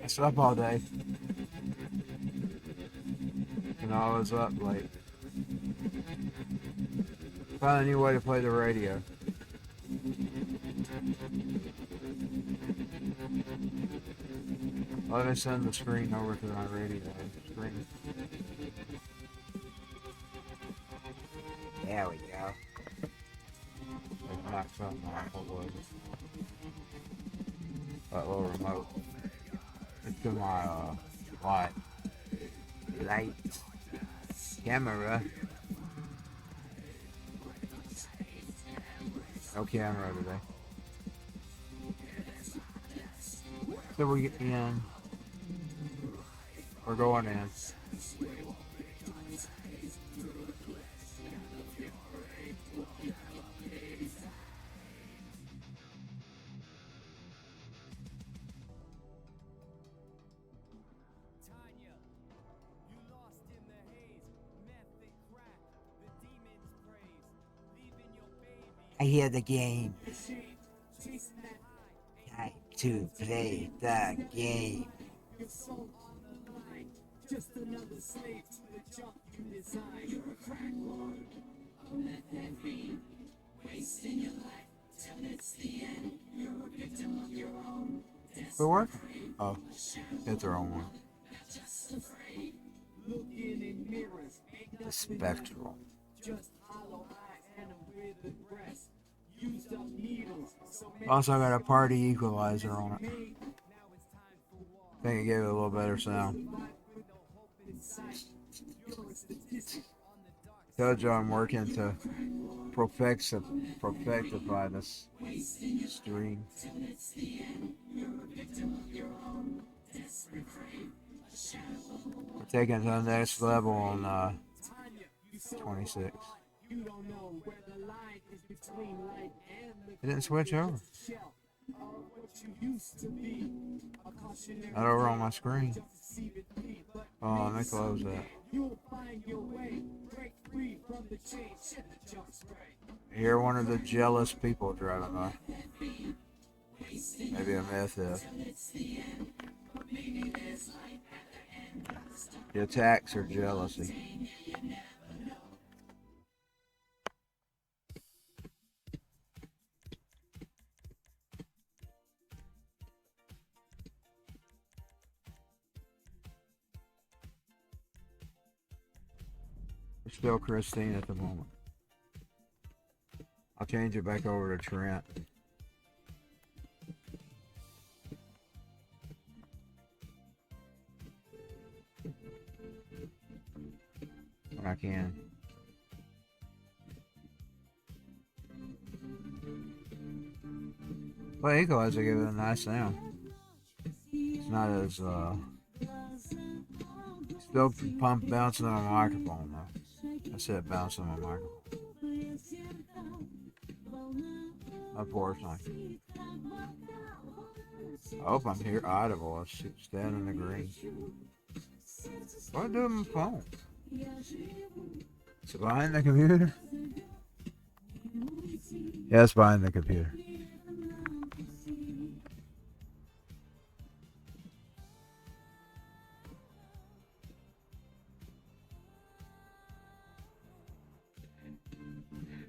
I slept all day. And I was up late. Found a new way to play the radio. Let me send the screen over to my radio screen. There we go. Like not something off. What was it? That little remote. It's to my light camera. No camera today. So we get in. We're going in. I hear the game. Time to play the game. Just another slave to the junk you design. You're a crack lord. A methamphetamine. Wasting your life till it's the end. You're a victim of your own. For what? Oh, it's the wrong one. Just afraid. Looking in mirrors. The spectral. Just hollow eyes and a withered breast. Used up needles. Also got a party equalizer on it. I think it gave it a little better sound. Told you I'm working to perfectify this stream. We're taking it to the next level on 26. It didn't switch over. Not over on my screen. Oh, let me close that. I hear one of the jealous people driving by. Maybe a meth head. The attacks are jealousy. We're still Christine at the moment. I'll change it back over to Trent. When I can. Well, equalizer give it a nice sound. It's not as still bouncing on my microphone though. I said bouncing on my microphone. Unfortunately. I hope I'm here audible. I should stand in the green. What do my phone? Is it behind the computer? Yeah, it's behind the computer.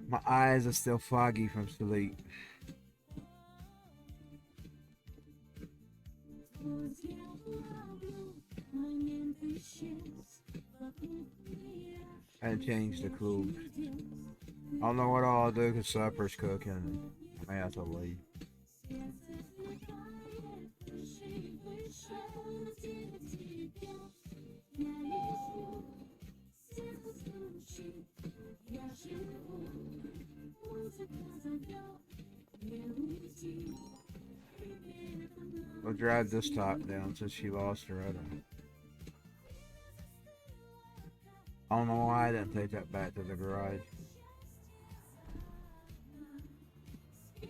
My eyes are still foggy from sleep. I changed the clothes. I don't know what I'll do because supper's cooking. I may have to leave. We'll drive this top down since she lost her other one. I don't know why I didn't take that back to the garage. Is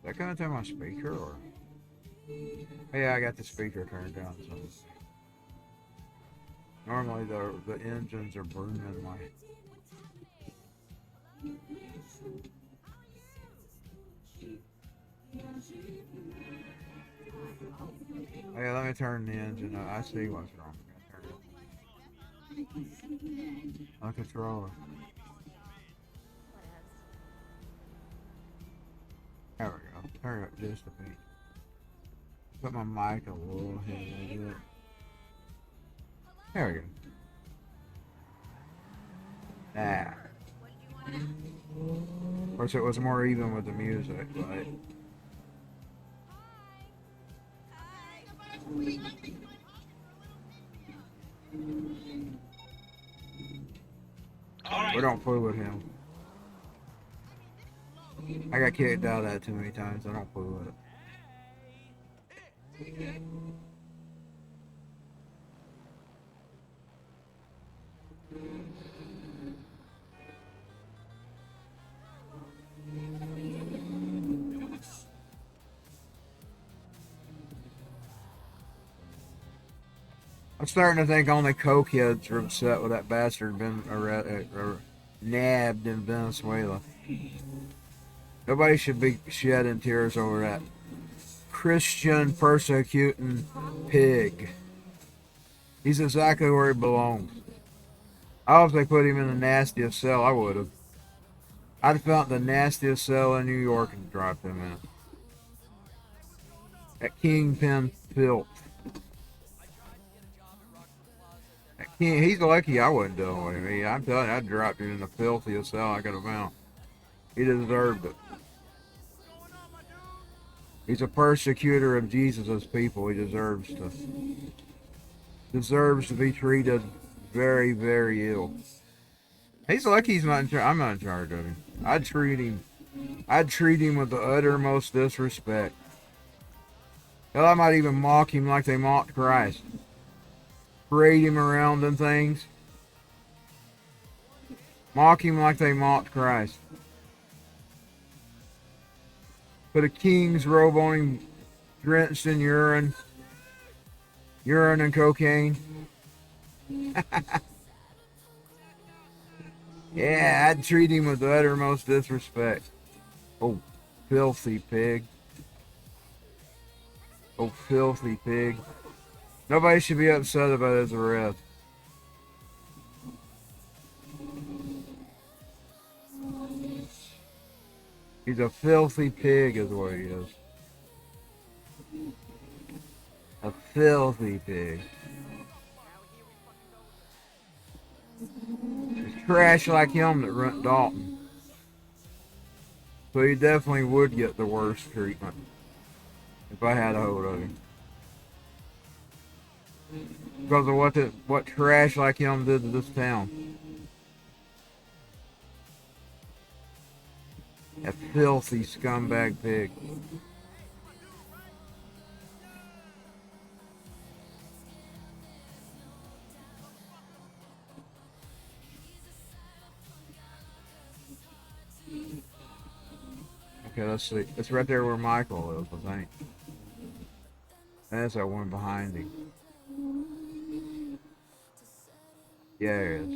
that coming through my speaker or? Oh, yeah, I got the speaker turned down. So normally the engines are booming like. Hey, let me turn the engine up. I see what's wrong. On controller. There we go. Turn it up just a bit. Put my mic a little ahead of it. There we go. Ah. Of course, it was more even with the music, but. We don't fool with him. I got kicked out of that too many times. I don't fool with it. I'm starting to think only cokeheads are upset with that bastard been nabbed in Venezuela. Nobody should be shedding tears over that Christian persecuting pig. He's exactly where he belongs. I hope they put him in the nastiest cell. I would have. I'd have found the nastiest cell in New York and dropped him in. That kingpin filth. He's lucky I wasn't dealing with him. I'm telling you, I dropped him in the filthiest cell I could have found. He deserved it. He's a persecutor of Jesus' people. He deserves to be treated very, very ill. He's lucky he's not in charge. I'm not in charge of him. I'd treat him with the uttermost disrespect. Hell, I might even mock him like they mocked Christ. Parade him around and things. Mock him like they mocked Christ. Put a king's robe on him, drenched in urine and cocaine. Yeah, I'd treat him with the uttermost disrespect. Oh, filthy pig. Oh, filthy pig. Nobody should be upset about his arrest. He's a filthy pig is what he is. A filthy pig. It's trash like him that rent Dalton. So he definitely would get the worst treatment if I had a hold of him. Because of what trash like him did to this town. That filthy scumbag pig. Okay, let's see. It's right there where Michael is, I think. That's that one behind him. Yeah, there it is.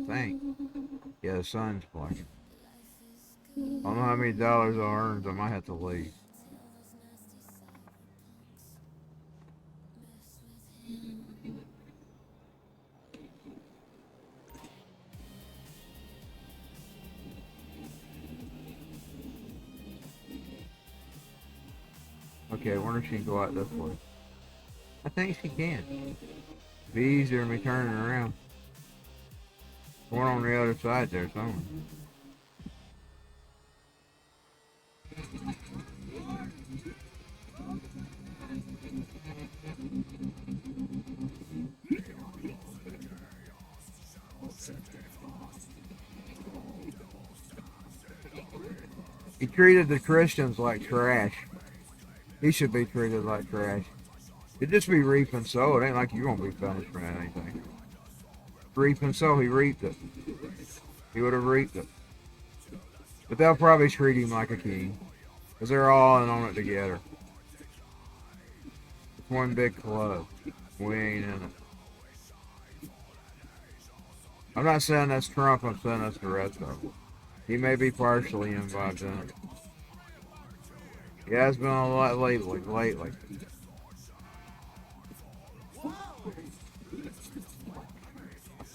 I think. Yeah, the sun's flashing. I don't know how many dollars I earned. I might have to leave. Okay, I wonder if she can go out this way. I think she can. It'd be easier than me turning around. One on the other side there somewhere. He treated the Christians like trash. He should be treated like trash. It'd just be reap and sow. It ain't like you're going to be punished for anything. Reap and sow, he reaped it. He would have reaped it. But they'll probably treat him like a king. Because they're all in on it together. It's one big club. We ain't in it. I'm not saying that's Trump, I'm saying that's the rest of them. He may be partially involved in it. He has been a lot lately.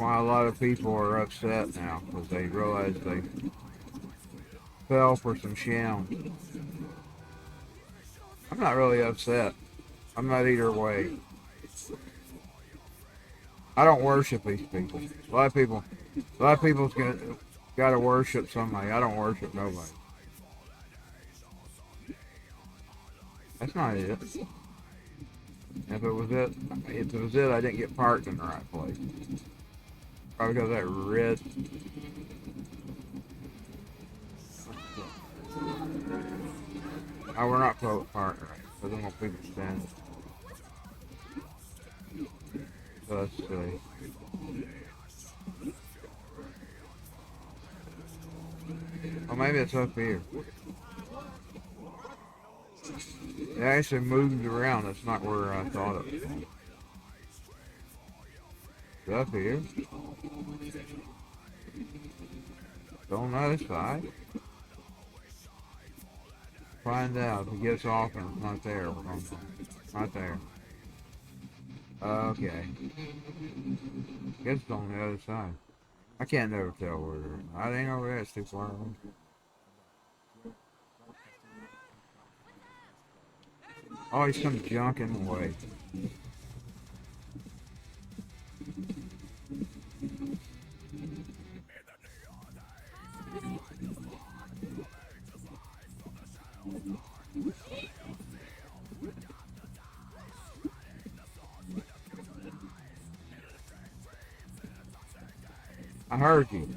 why a lot of people are upset now, because they realize they fell for some sham. I'm not really upset. I'm not either way. I don't worship these people. A lot of people's gotta worship somebody. I don't worship nobody. That's not it. If it was it, I didn't get parked in the right place. Probably because that red. Oh, we're not parked right. So I don't want people standing. So let's see. Oh, maybe it's up here. It actually moved around. That's not where I thought it was. It's up here. It's on the other side. Find out if it gets off and it's not there. Not there. Okay. Guess it's on the other side. I can't never tell where it is. I ain't over there. It's too far away. Always some junk in the way. I heard you.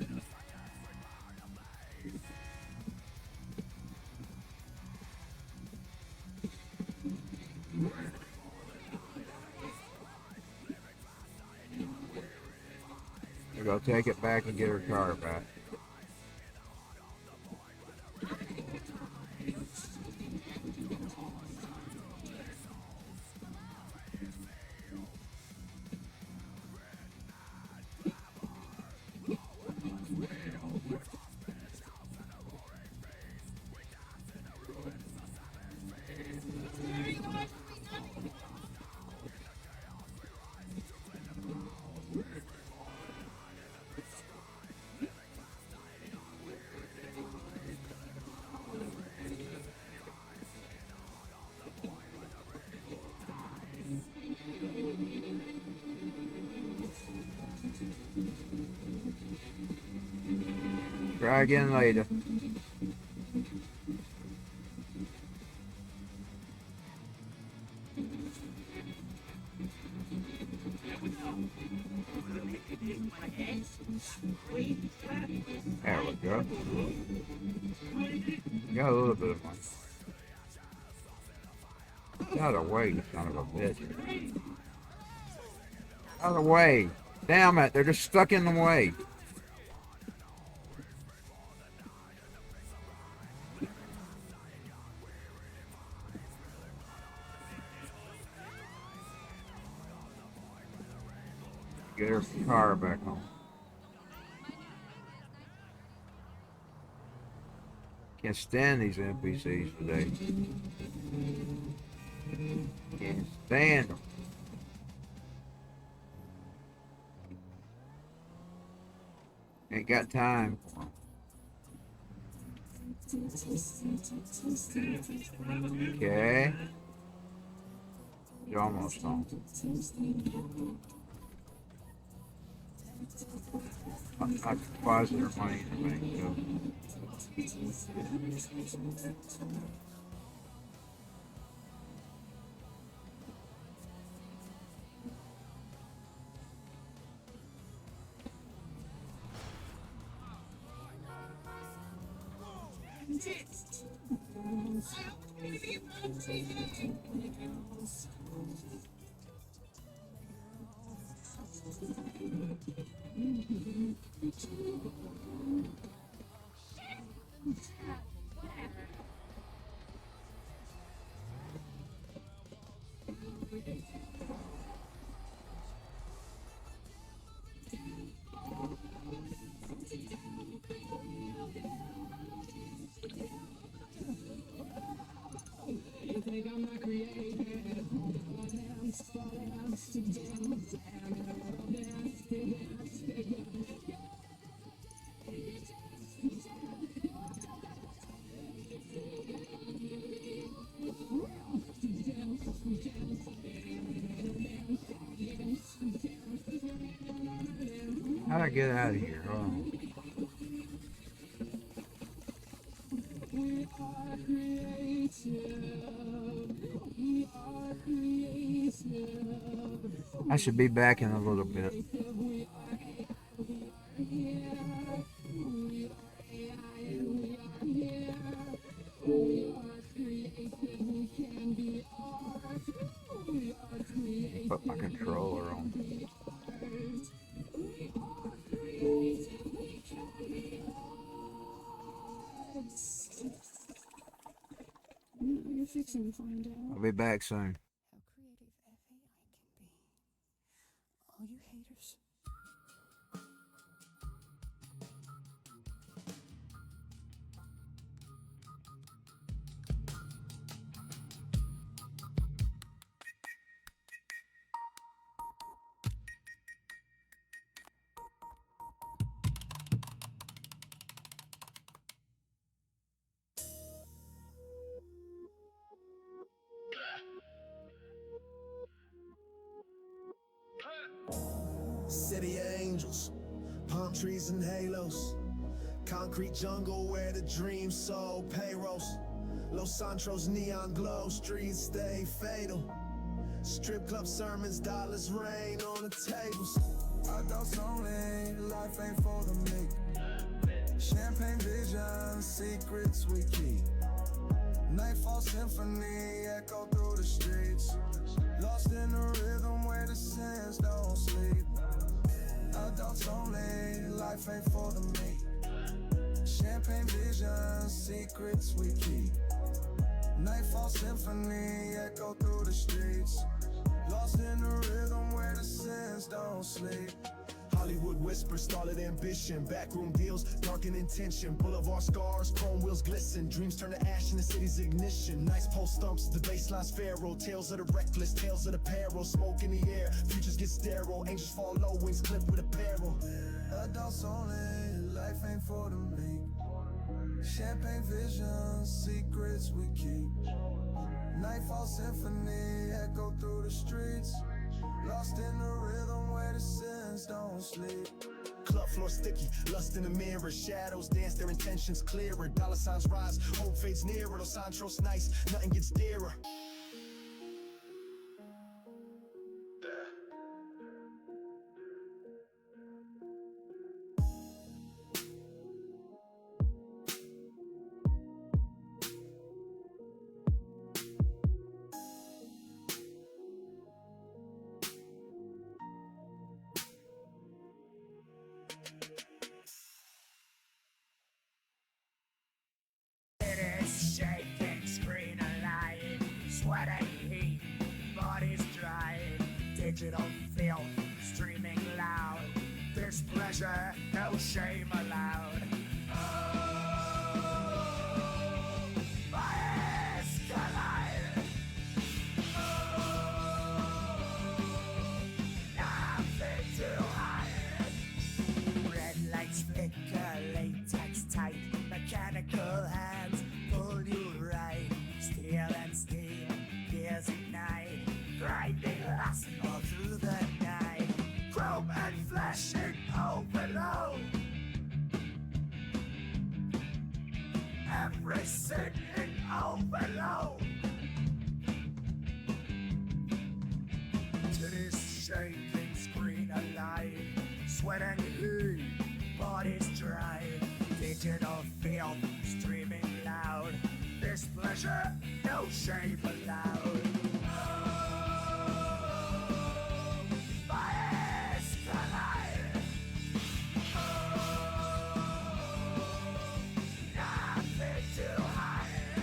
We're gonna take it back and get her car back. Try again later. There we go. Got a little bit of money. Out of the way, you son of a bitch. Out of the way. Damn it, they're just stuck in the way. Get her car back home. Can't stand these NPCs today. Can't stand them. Ain't got time for them. Okay. You're almost home. I deposit her money in the bank too. How'd I get out of here? Hold on. We are creative. We are creative. I should be back in a little bit. We are here. We are AI and we are here. We are creative. We can be art. We are creative. Put my controller on. We are creative. We can be art. You're fixing to find out I'll be back soon. how creative FAI can be. All you haters. City of angels, palm trees and halos, concrete jungle where the dreams sold payrolls. Los Santos neon glow, streets stay fatal. Strip club sermons, dollars rain on the tables. Adults only, life ain't for the meek. Champagne visions, secrets we keep. Nightfall symphony echo through the streets. Lost in the rhythm where the sands don't sleep. Adults only, life ain't for the meek. Champagne visions, secrets we keep. Nightfall symphony echo through the streets. Lost in the rhythm where the sands don't sleep. Hollywood whispers, starlit ambition, backroom deals, darkened intention, boulevard scars, chrome wheels glisten, dreams turn to ash in the city's ignition. Nice pole stumps, the bassline's pharaoh, tales of the reckless, tales of the peril, smoke in the air, futures get sterile, angels fall low, wings clipped with apparel. Adults only, life ain't for the meek. Champagne visions, secrets we keep. Nightfall symphony echo through the streets. Lost in the rhythm where the sins don't sleep. Club floor sticky, lust in the mirror. Shadows dance, their intentions clearer. Dollar signs rise, hope fades nearer. Los Santos nice, nothing gets dearer. Shaking, screen alive, sweat and heat, bodies dry, digital filth, streaming loud, there's pleasure, no shame allowed. Oh, bias collide. Oh, nothing to hide. Red lights flicker, latex tight, mechanical hands pull you right. Steel and steam, gears ignite, grinding lust all through the night. Chrome and flashing overload. Everything in overload. Today's shaking screen alive, sweat and heat, bodies dry, digital filth streaming loud. There's pleasure, no shame allowed. Oh, bias collide. Oh, nothing to hide.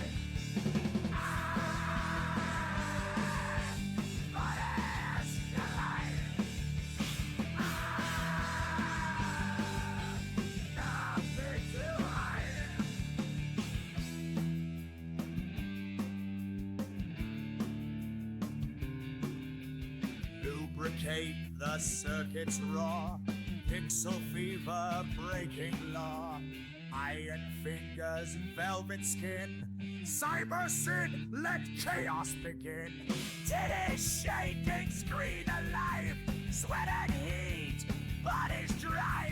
Bias collide. Nothing to hide. Lubricate the circuits raw, pixel fever breaking law, iron fingers, velvet skin, cyber sin, let chaos begin. Today's shaking screen alive, sweat and heat, bodies dry,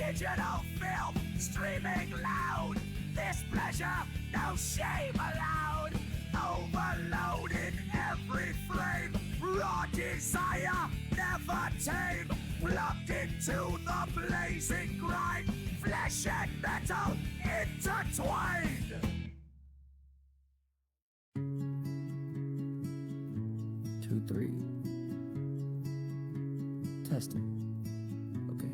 digital film streaming loud. This pleasure, no shame allowed. Overload in every frame. Raw desire, never tame. Plugged into the blazing grind. Flesh and metal intertwined. 2, 3. Testing. Okay.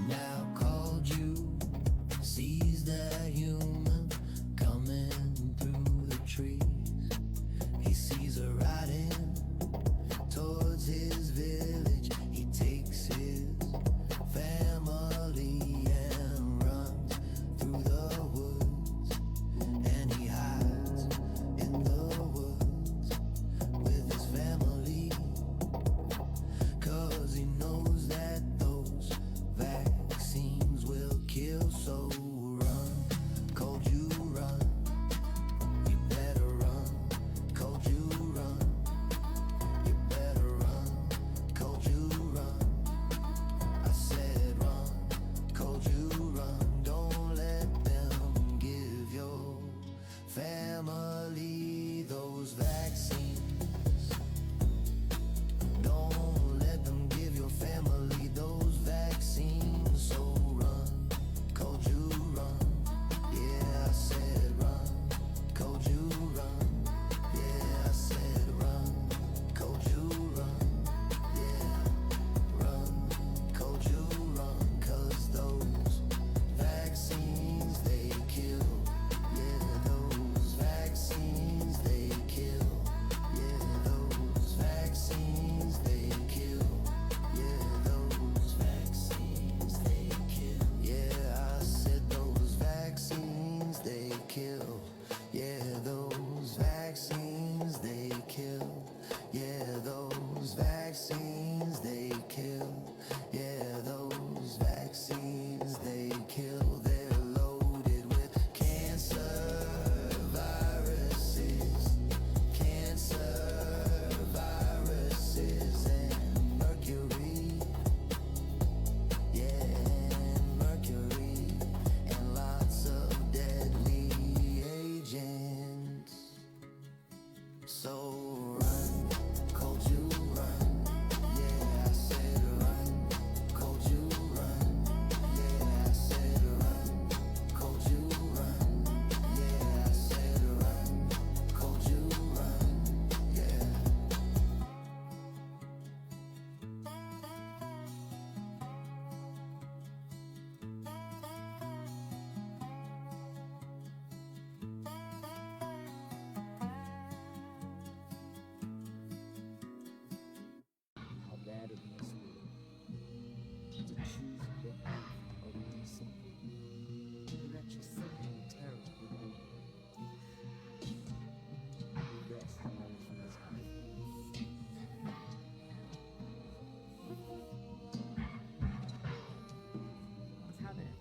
Now called you, sees the human coming through the trees. He sees her riding towards his village. He takes his family and runs through the woods. And he hides in the woods with his family. 'Cause he knows that those vaccines will kill. So run, cold you run. You better run, cold you run. You better run, cold you run. I said run, cold you run. Don't let them give your family those vaccines. Don't let them give your family those vaccines. So run, cold you run. Yeah, I said run, cold you run. Yeah, I said run, cold you run. Yeah, run, cold you run. 'Cause those vaccines, they kill. Yeah, those vaccines, they kill. Yeah, those vaccines, they kill. Yeah, those vaccines, they kill. Yeah, I said those vaccines, they kill. Yeah, those vaccines, they kill. Yeah, those vaccines, they kill. Yeah, those vaccines, they kill. They're loaded with cancer viruses. Cancer viruses and mercury. Yeah, and mercury. And lots of deadly agents. So run, cold you run. Yeah, I said run, cold you run. Yeah, I said run, cold you run. Yeah, I said run, cold you run. Yeah. How bad it must be to choose better or decent. That you simply terribly do. That's how I feel. What's happening?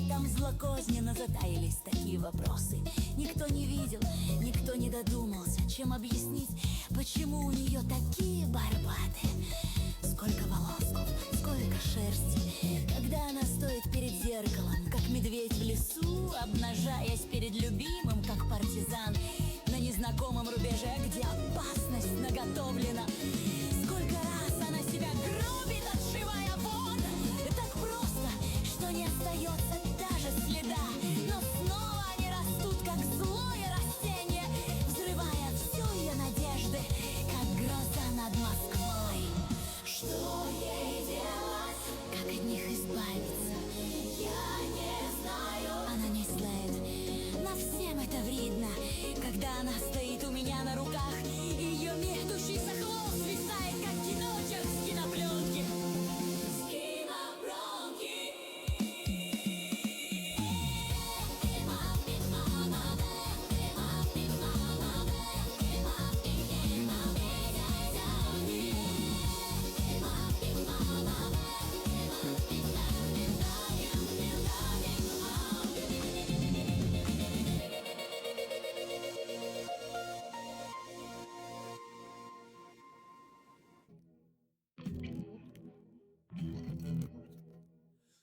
Там злокозненно затаились такие вопросы. Никто не видел, никто не додумался, чем объяснить, почему у нее такие барбаты. Сколько волосков, сколько шерсти, когда она стоит перед зеркалом, как медведь в лесу, обнажаясь перед любимым, как партизан на незнакомом рубеже, где опасность наготовлена. Сколько раз она себя гробит, отшивая вон. Так просто, что не остается даже следа, но снова они растут, как злое растение, взрывая все ее надежды, как гроза над Москвой. Что ей делать? Как от них избавиться? Я не знаю. Она не знает, но всем это видно, когда она стоит у меня на руках. Ее метущийся хвост свисает, как киночек с кинопленки. С кинопленки.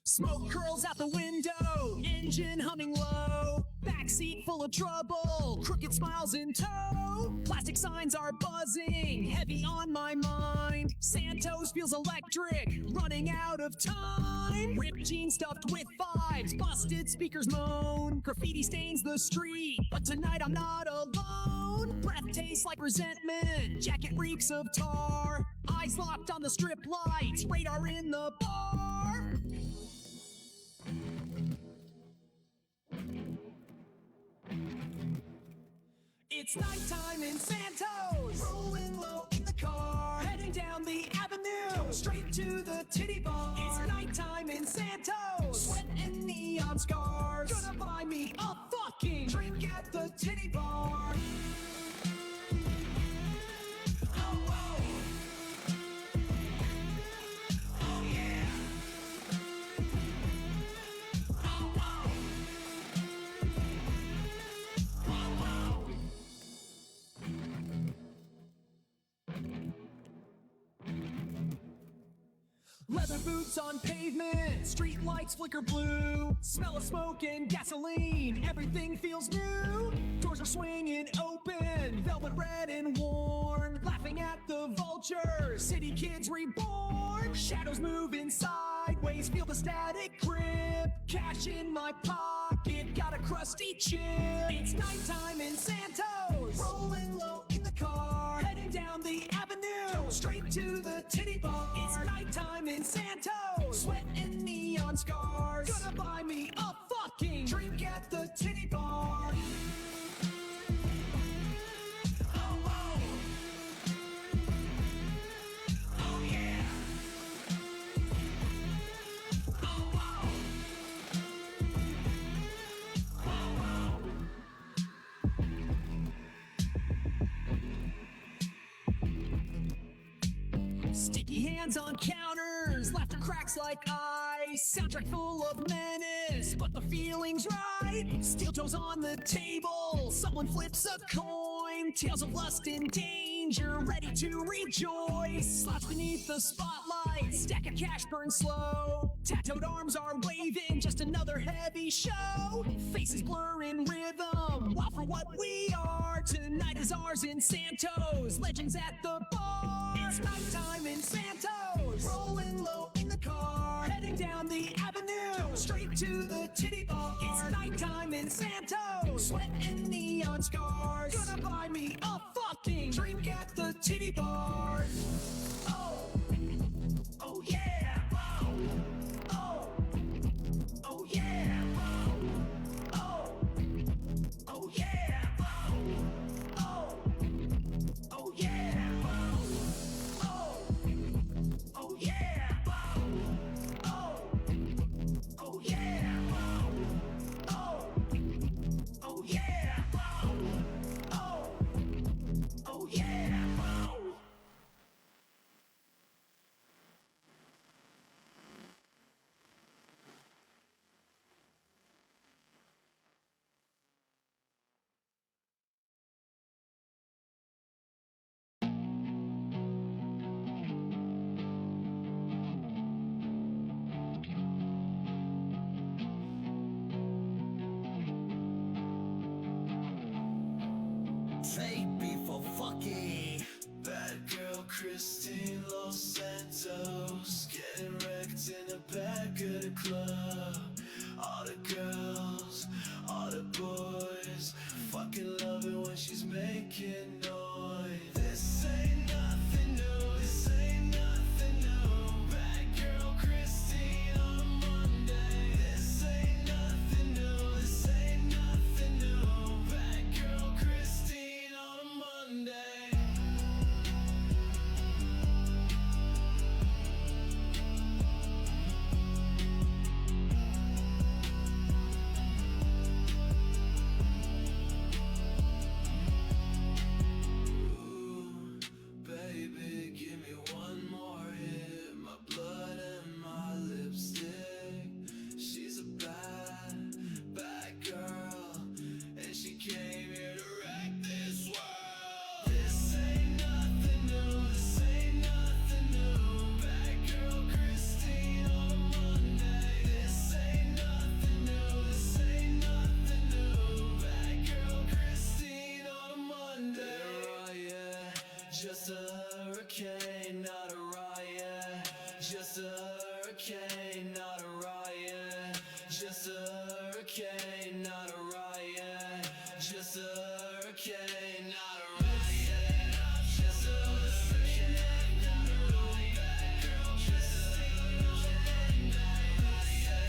Smoke curls out the window, engine humming low, backseat full of trouble, crooked smiles in tow. Plastic signs are buzzing, heavy on my mind. Santos feels electric, running out of time. Ripped jeans stuffed with vibes, busted speakers moan. Graffiti stains the street, but tonight I'm not alone. Breath tastes like resentment, jacket reeks of tar. Eyes locked on the strip lights, radar in the bar. It's nighttime in Santos, rolling low in the car, heading down the avenue, straight to the titty bar. It's nighttime in Santos, sweat and neon scars. Gonna buy me a fucking drink at the titty bar. Oh, oh. Oh, yeah. Oh, oh. Oh, oh. Leather boots on pavement, street lights flicker blue. Smell of smoke and gasoline, everything feels new. Doors are swinging open, velvet red and worn. Laughing at the vultures, city kids reborn. Shadows moving sideways, feel the static grip. Cash in my pocket, got a crusty chip. It's nighttime in Santos, rolling low in the car, heading down the avenue, straight to the titty bar. It's nighttime in Santos, sweat and neon scars. Gonna buy me a fucking drink at the titty bar. Oh, oh. Oh, yeah. Oh, oh. Oh, oh. Sticky hands on counters, laughter cracks like ice. Soundtrack full of menace, but the feeling's right. Steel toes on the table, someone flips a coin. Tales of lust and danger, ready to rejoice. Slouch beneath the spotlight, stack of cash burns slow. Tattooed arms are waving, just another heavy show. Faces blur in rhythm, wow for what we are. Tonight is ours in Santos, legends at the bar. It's nighttime in Santos, rolling low in the car, heading down the avenue, straight to the titty bar. It's nighttime in Santos, sweat and neon scars. Gonna buy me a fucking drink at the titty bar. Oh, oh yeah, wow. Oh, oh yeah, wow. Oh, oh yeah, wow. Oh, oh yeah, wow. Oh yeah, wow. Oh, oh yeah, wow. Oh, oh yeah, wow. Oh, oh yeah, wow. Milwaukee. Bad girl Christine Los Santos, getting wrecked in the back of the club. All the girls, all the boys, fucking love it when she's making noise. This ain't nothing new, this ain't nothing new. Bad girl Christine on a Monday. This ain't nothing new, this ain't nothing new. Bad girl Christine on a Monday. Baby, give me one more hit. My blood and my lipstick. She's a bad, bad girl, and she came here to wreck this world. This ain't nothing new, this ain't nothing new. Bad girl Christine on a Monday. This ain't nothing new, this ain't nothing new. Bad girl Christine on a Monday. Yeah, just a hurricane, not a riot. Just a hurricane, not a riot. Just a hurricane, not a riot. Just a hurricane, not a riot. Just a hurricane, not a riot. Girl, just a hurricane, not a riot.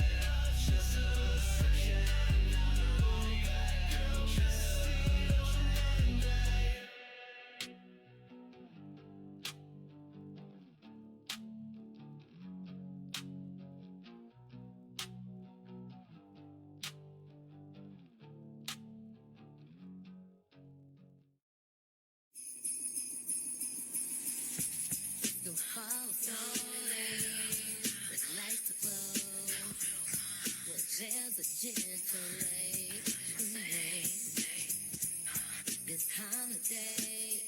Just a hurricane, not a riot. Girl, just a hurricane. The house only with lights to glow, but there's a gentle lake. This holiday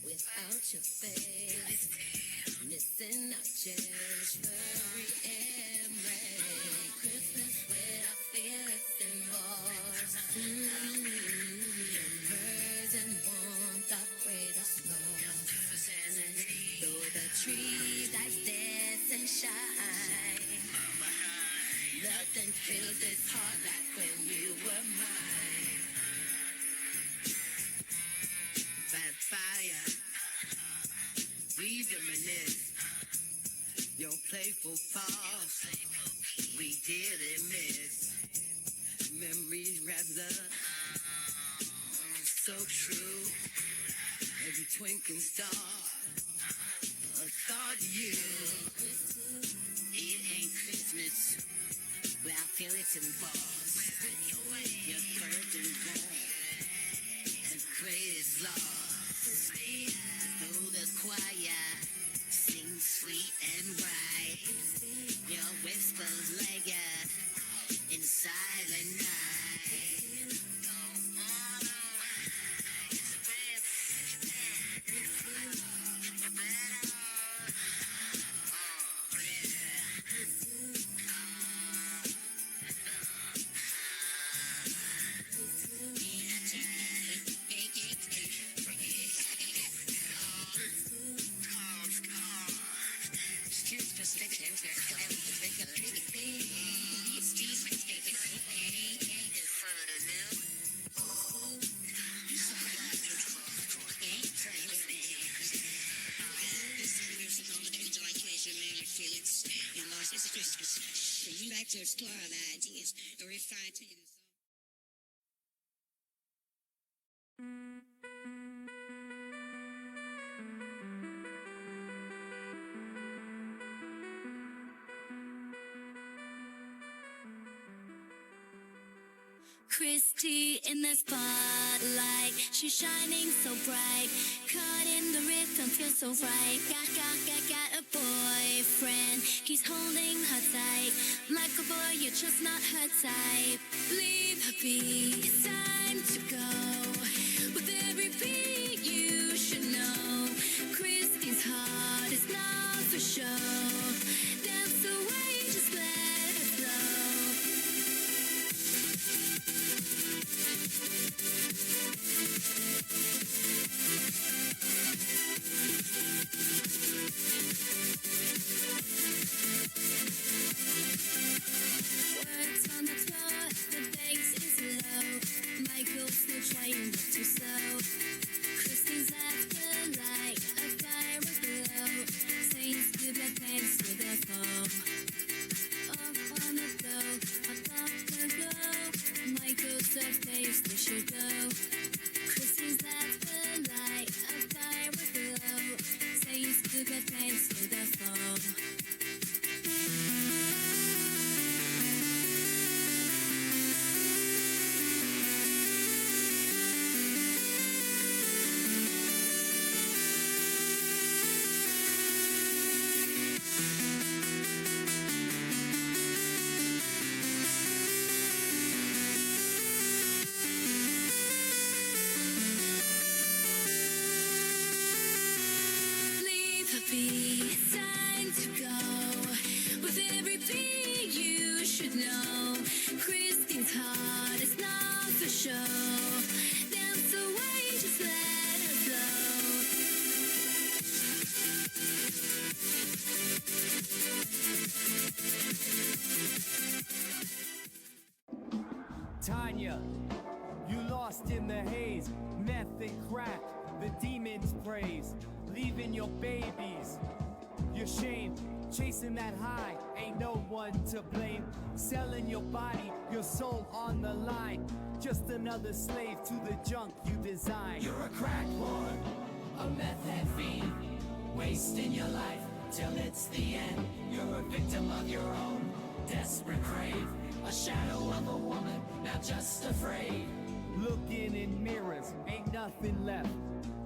without your face, missing our cherished furry embrace. Christmas without fearless symbols, birds and warmth that great us love. Though the trees I dance and shine, nothing fills this heart like when you were mine. By fire, we reminisce your playful pause. We dearly miss memories wrapped up, so true. Every twinkling star. I thought you, it ain't Christmas without feelings involved. Your curtain wall, the greatest law. Though the choir sings sweet and bright, your whispers linger in silent night. Bring back to explore the ideas and refine to you. Christy in the spotlight, she's shining so bright. Caught in the rhythm, feels so right. Got a boyfriend, he's holding her tight. Like a boy, you're just not her type. Leave her be, it's time to go. With every beat, you should know. Christy's heart is not for show. Dance away, just let her flow. puppy, it's time to go. With every beat you should know, Christine's heart is not for show. Dance away, just let her Tanya, you lost in the haze, meth and crack, the demons praise, leaving your babies, your shame, chasing that high, ain't no one to blame, selling your body, your soul on the line, just another slave to the junk you design. You're a crack lord, a meth head fiend, wasting your life till it's the end. You're a victim of your own desperate crave, a shadow of a woman, now just afraid. Looking in mirrors, ain't nothing left,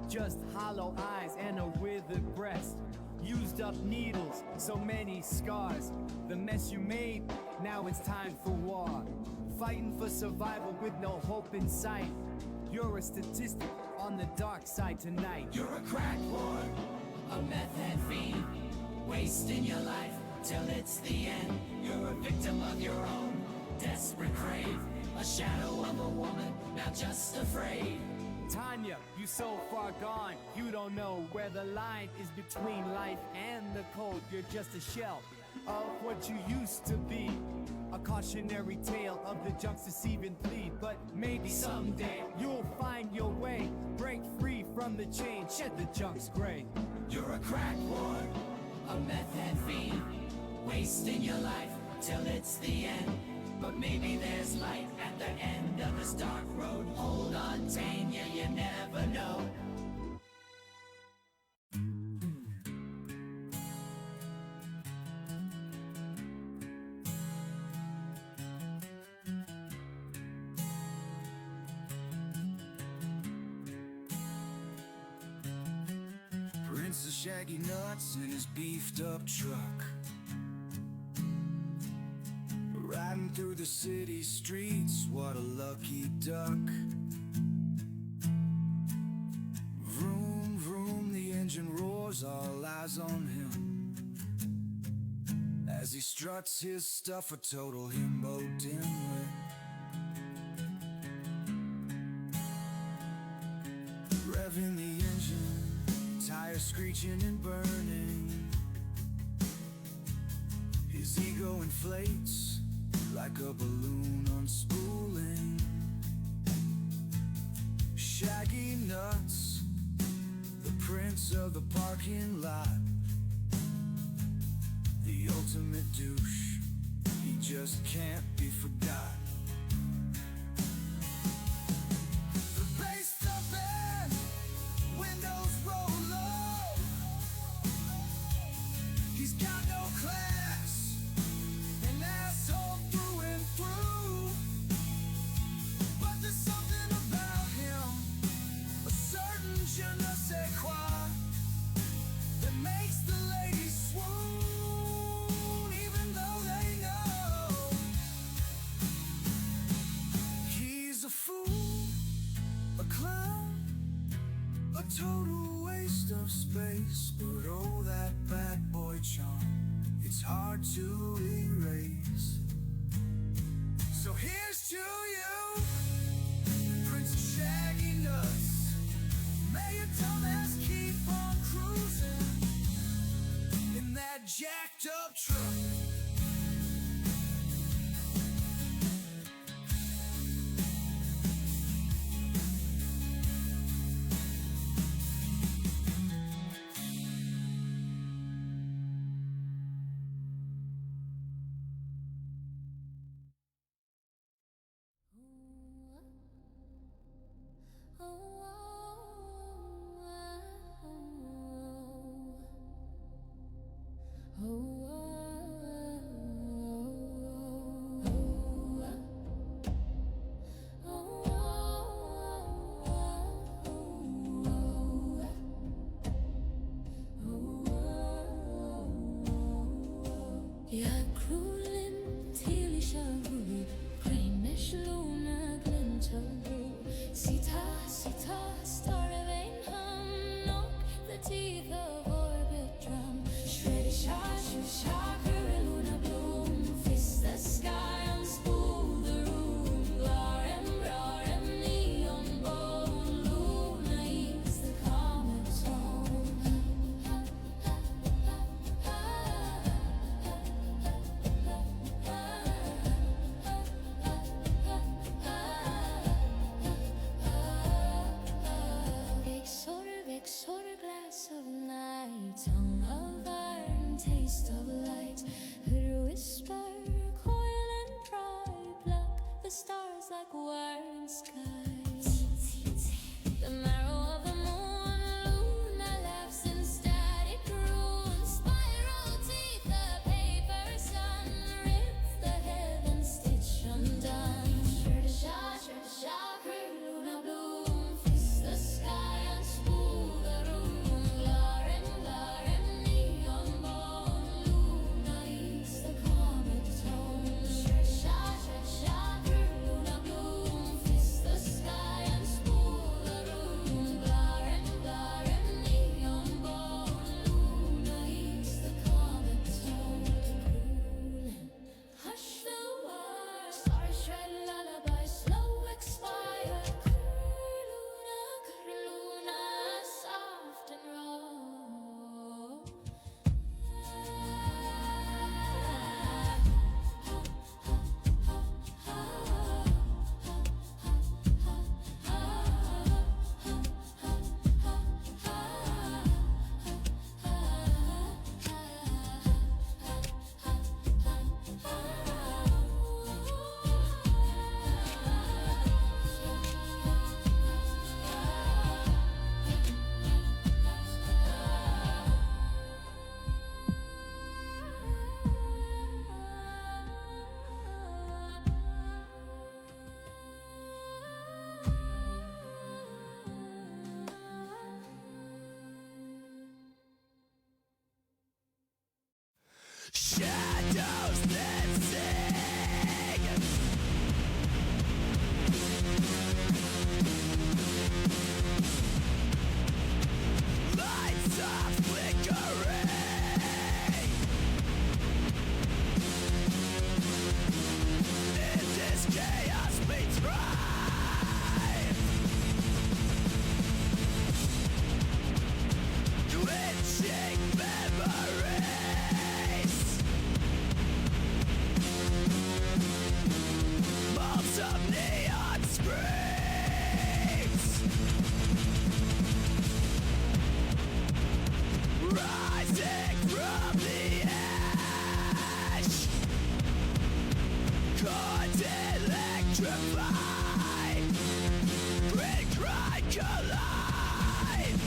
just hollow eyes and a withered breast. Used up needles, so many scars. The mess you made, now it's time for war. Fighting for survival with no hope in sight. You're a statistic on the dark side tonight. You're a crack lord, a meth head fiend, wasting your life till it's the end. You're a victim of your own desperate crave, a shadow of a woman, now just afraid. Tanya, you so far gone, you don't know where the line is between life and the cold. You're just a shell of what you used to be. A cautionary tale of the junk's deceiving plead. But maybe someday you'll find your way, break free from the chain, shed the junk's gray. You're a crack lord, a meth head fiend, wasting your life till it's the end. But maybe there's light at the end of this dark road. Hold on, Tanya, you never know. Prince of shaggy nuts in his beefed up truck, riding through the city streets, what a lucky duck. Vroom, vroom, the engine roars, all eyes on him, as he struts his stuff, a total himbo dimwit. Revving the engine, tires screeching and burning, his ego inflates like a balloon unspooling. Shaggy nuts, the prince of the parking lot, the ultimate douche, he just can't be forgot. The bass thumping, windows roll low, he's got no class, an asshole through and through. But there's something about him, a certain je ne sais quoi, that makes the ladies swoon, even though they know he's a fool, a clown, a total waste of space. But oh, that bad boy charm, it's hard to erase. So here's to you, Prince of Shaggy Nuts. May your dumbass keep on cruising in that jacked up truck. Oh, taste of light. Her whisper, coil and pry, pluck the stars like wire in sky. The marrow of the moon, Luna laughs in static runes. Spiral teeth, the paper sun rips the heaven stitch undone. Shirta-sha, Luna bloom, fist the sky and spool the room. Glaren, neon bone, Luna eats the comet tone. Shirta-sha, Luna bloom, fist the sky and spool the room. Glaren, neon bone, Luna eats the comet tone. Hush the wire, stars shred lullaby, slow expire. Luna, soft and raw. Shadows that sing, lights are flickering. In this chaos we thrive, glitching memories, bulbs of neon springs, rising from the ash, caught electrified, grid grind collide,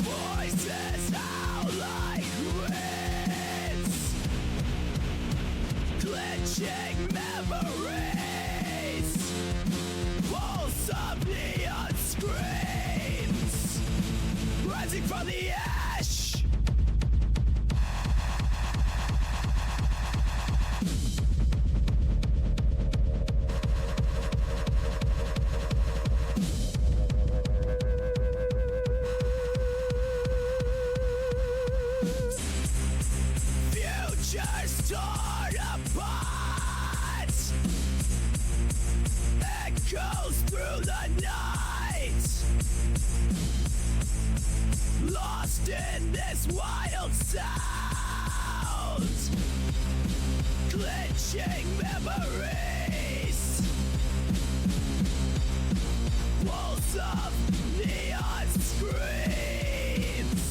voices howl like winds, glitching memories, walls of neon screams, rising from the ash. Futures torn apart, echoes through the night, lost in this wild sound, glitching memories, walls of neon screams,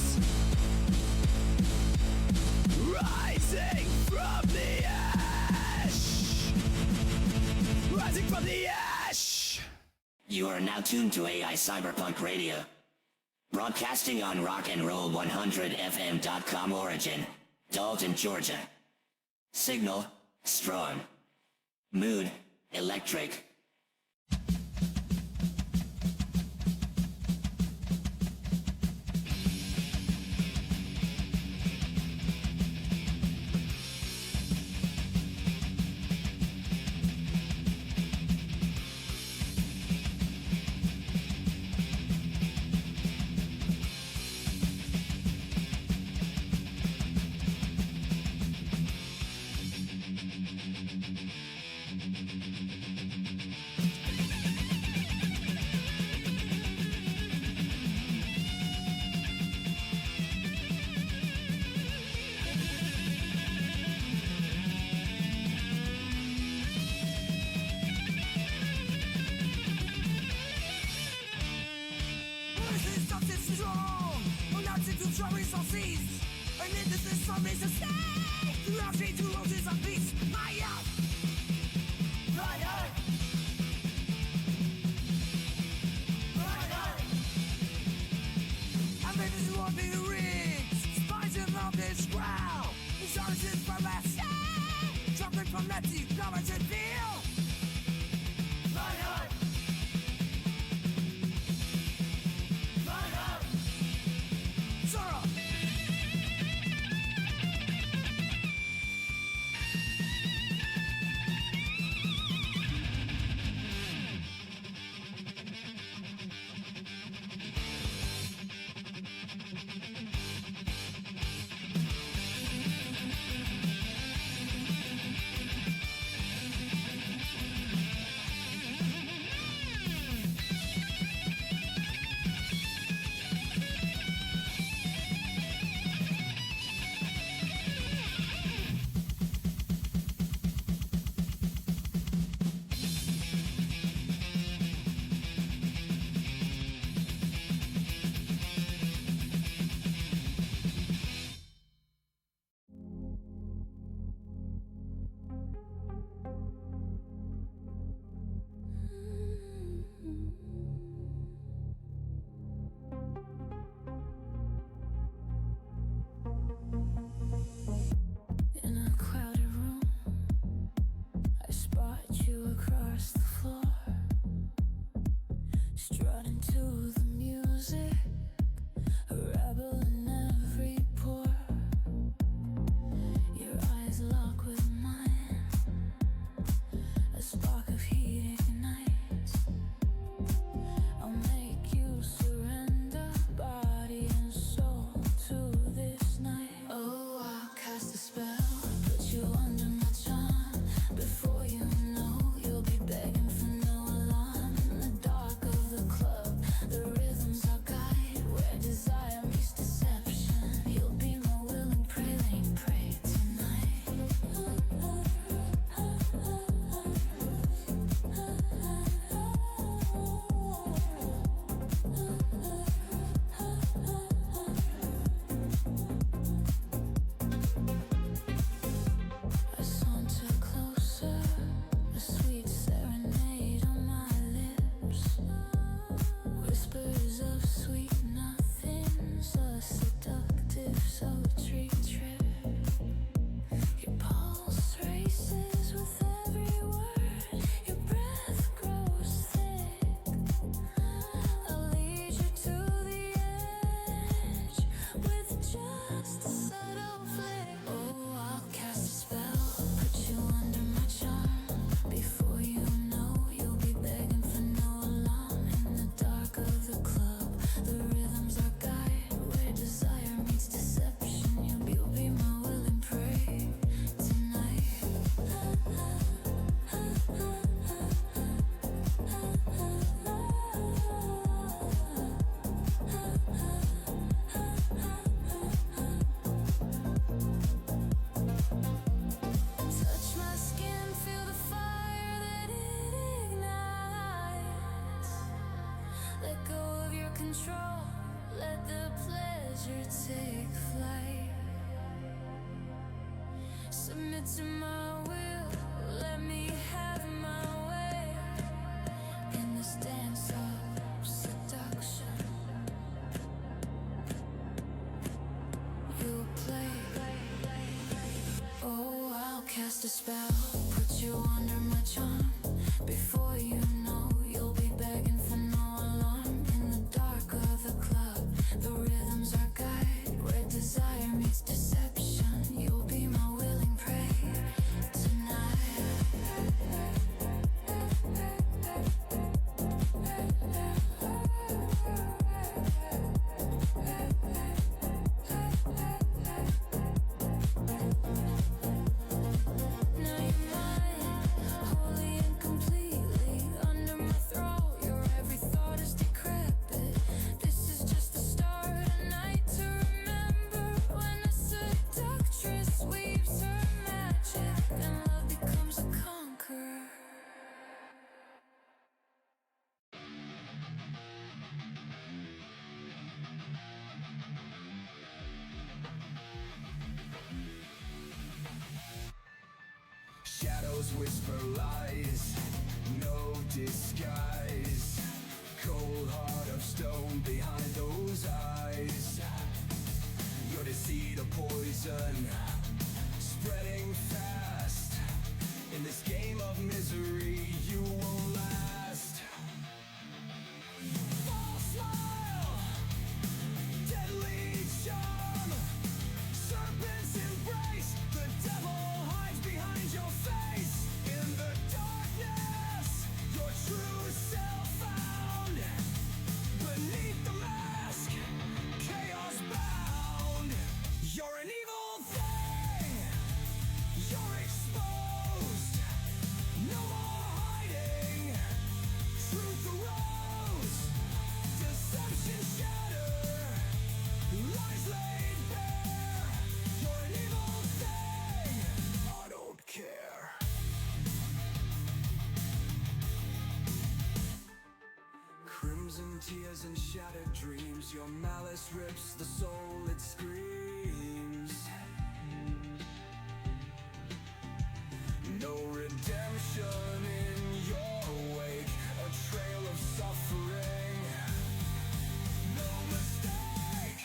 rising from the ash, rising from the ash. You are now tuned to AI Cyberpunk Radio, broadcasting on rockandroll100fm.com origin, Dalton, Georgia. Signal, strong. Mood, electric. sans cesse. Un mythe de ce sommet se sait. Tu enchaînes toujours des abysses. Maya! Maya! Maya! Avec des swamping rings, spines and mountains growl. Insurgences from last side. Jumping from Nazi, Florence and Ville. Maya! Maya! Zora! In a crowded room, I spot you across the floor, strutting to the music, a rebel in every pore. Your eyes lock with mine, a spark of heat ignites. I'll make you surrender body and soul to this night. Oh, I'll cast a spell, put you under my charm. Before you know, you'll be begging for no alarm. In the dark of the club, the rhythms are guide. Where desire meets deception, you'll be my willing prey, laying prey tonight. I saunter closer, a sweet serenade on my lips. Whispers of sweet nothings, a seductive sultry trip. Your pulse races with every word, your breath grows thick. I'll lead you to the edge with just a subtle flick. Oh, I'll cast a spell, put you under my charm. Before you know, you'll be begging for no alarm. In the dark of the club, the rhythms are guide. Where desire meets deception, you'll be my willing prey tonight. Touch my skin, feel the fire that it ignites. Let go of your control, let the pleasure take flight. Submit to my will, let me have my way in this dance of seduction. You'll play. Oh, I'll cast a spell, put you under my charm. Before you know, you'll be begging for no alarm. In the dark of the club, the rhythms are guide. Where desire meets deception, you'll be my willing prey tonight. Now you're mine, wholly and completely. whisper lies, no disguise. Cold heart of stone behind those eyes. Your deceit a poison, spreading fast. In this game of misery, you won't last. False smile, deadly charm. Serpents embrace, the devil hides behind your face. In the darkness, your true self found. Beneath the mask, chaos bound. You're an evil thing, you're exposed. No more hiding, truth arose. Deception shattered, lies laid bare. You're an evil thing, I don't care. Crimson tears and shattered dreams. Your malice rips the soul, it screams. No redemption in your wake, a trail of suffering. No mistake,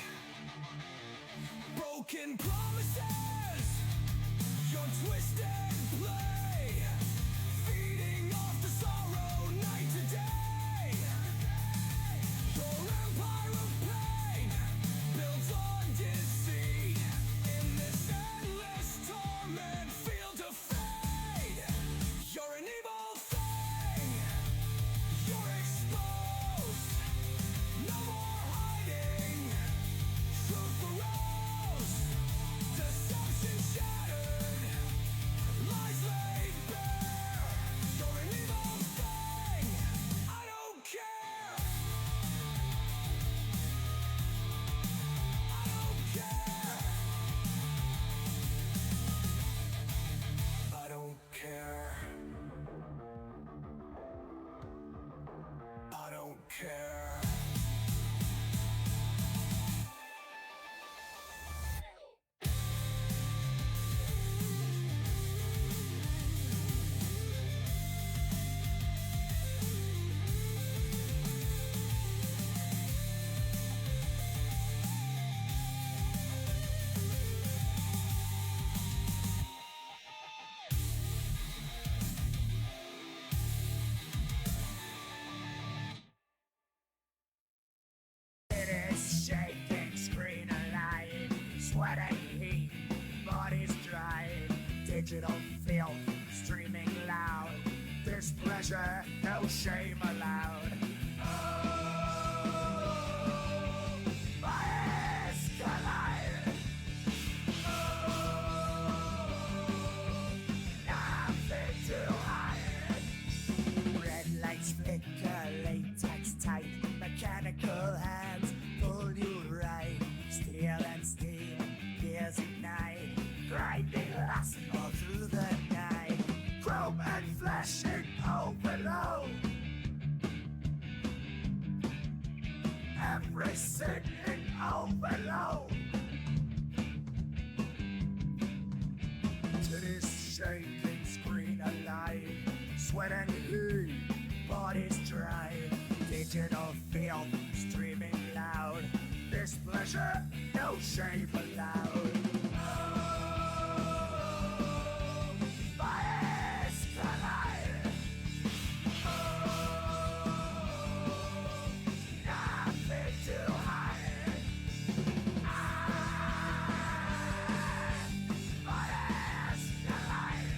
broken promises, your twisted play, feeding off the sorrow night to day. Your empire of pain, built on deceit. In this endless torment, feel defeat. You're an evil thing, you're exposed. No more hiding, truth arose. Deception shattered, lies laid bare. You're an evil thing, I don't care. I don't care. I don't care. I don't care. It is shaking, screen alive, sweating heat, bodies dry, digital filth, streaming loud, displeasure, no shame allowed. Bias collide. Nothing to hide. Red lights flicker, latex tight, mechanical hands pull you right. Steel and steel, gears ignite, grinding lust all through the night. Chrome and flashing overload. Everything in overload. To this shaking screen alive, sweat and heat, bodies dry, digital filth streaming loud, displeasure, no shame allowed. Bias collide. Nothing to hide. Bias collide.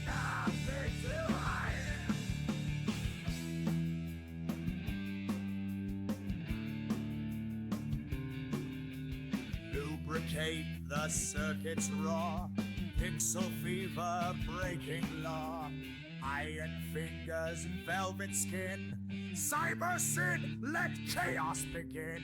Nothing to hide. Lubricate the circuits raw, pixel fever breaking law, iron fingers, velvet skin, cyber sin, let chaos begin.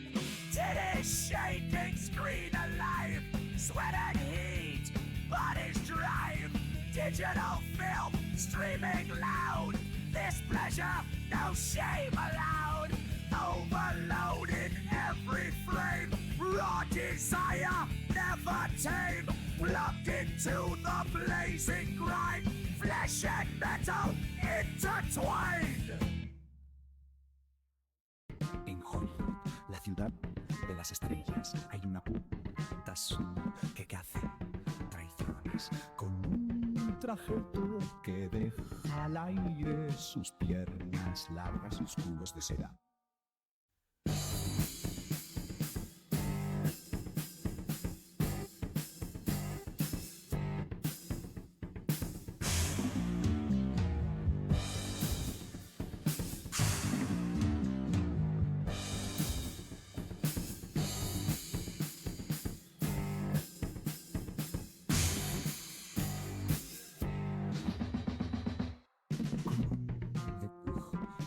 Titty shaking, screen alive, sweat and heat, bodies drive, digital film streaming loud, this pleasure, no shame allowed, overloaded every frame. Raw desire, never tame, plugged into the blazing grind, flesh and metal intertwined. En Hollywood, la ciudad de las estrellas, hay una puta azul que caza traiciones con un traje que deja al aire sus piernas largas y oscuros de seda.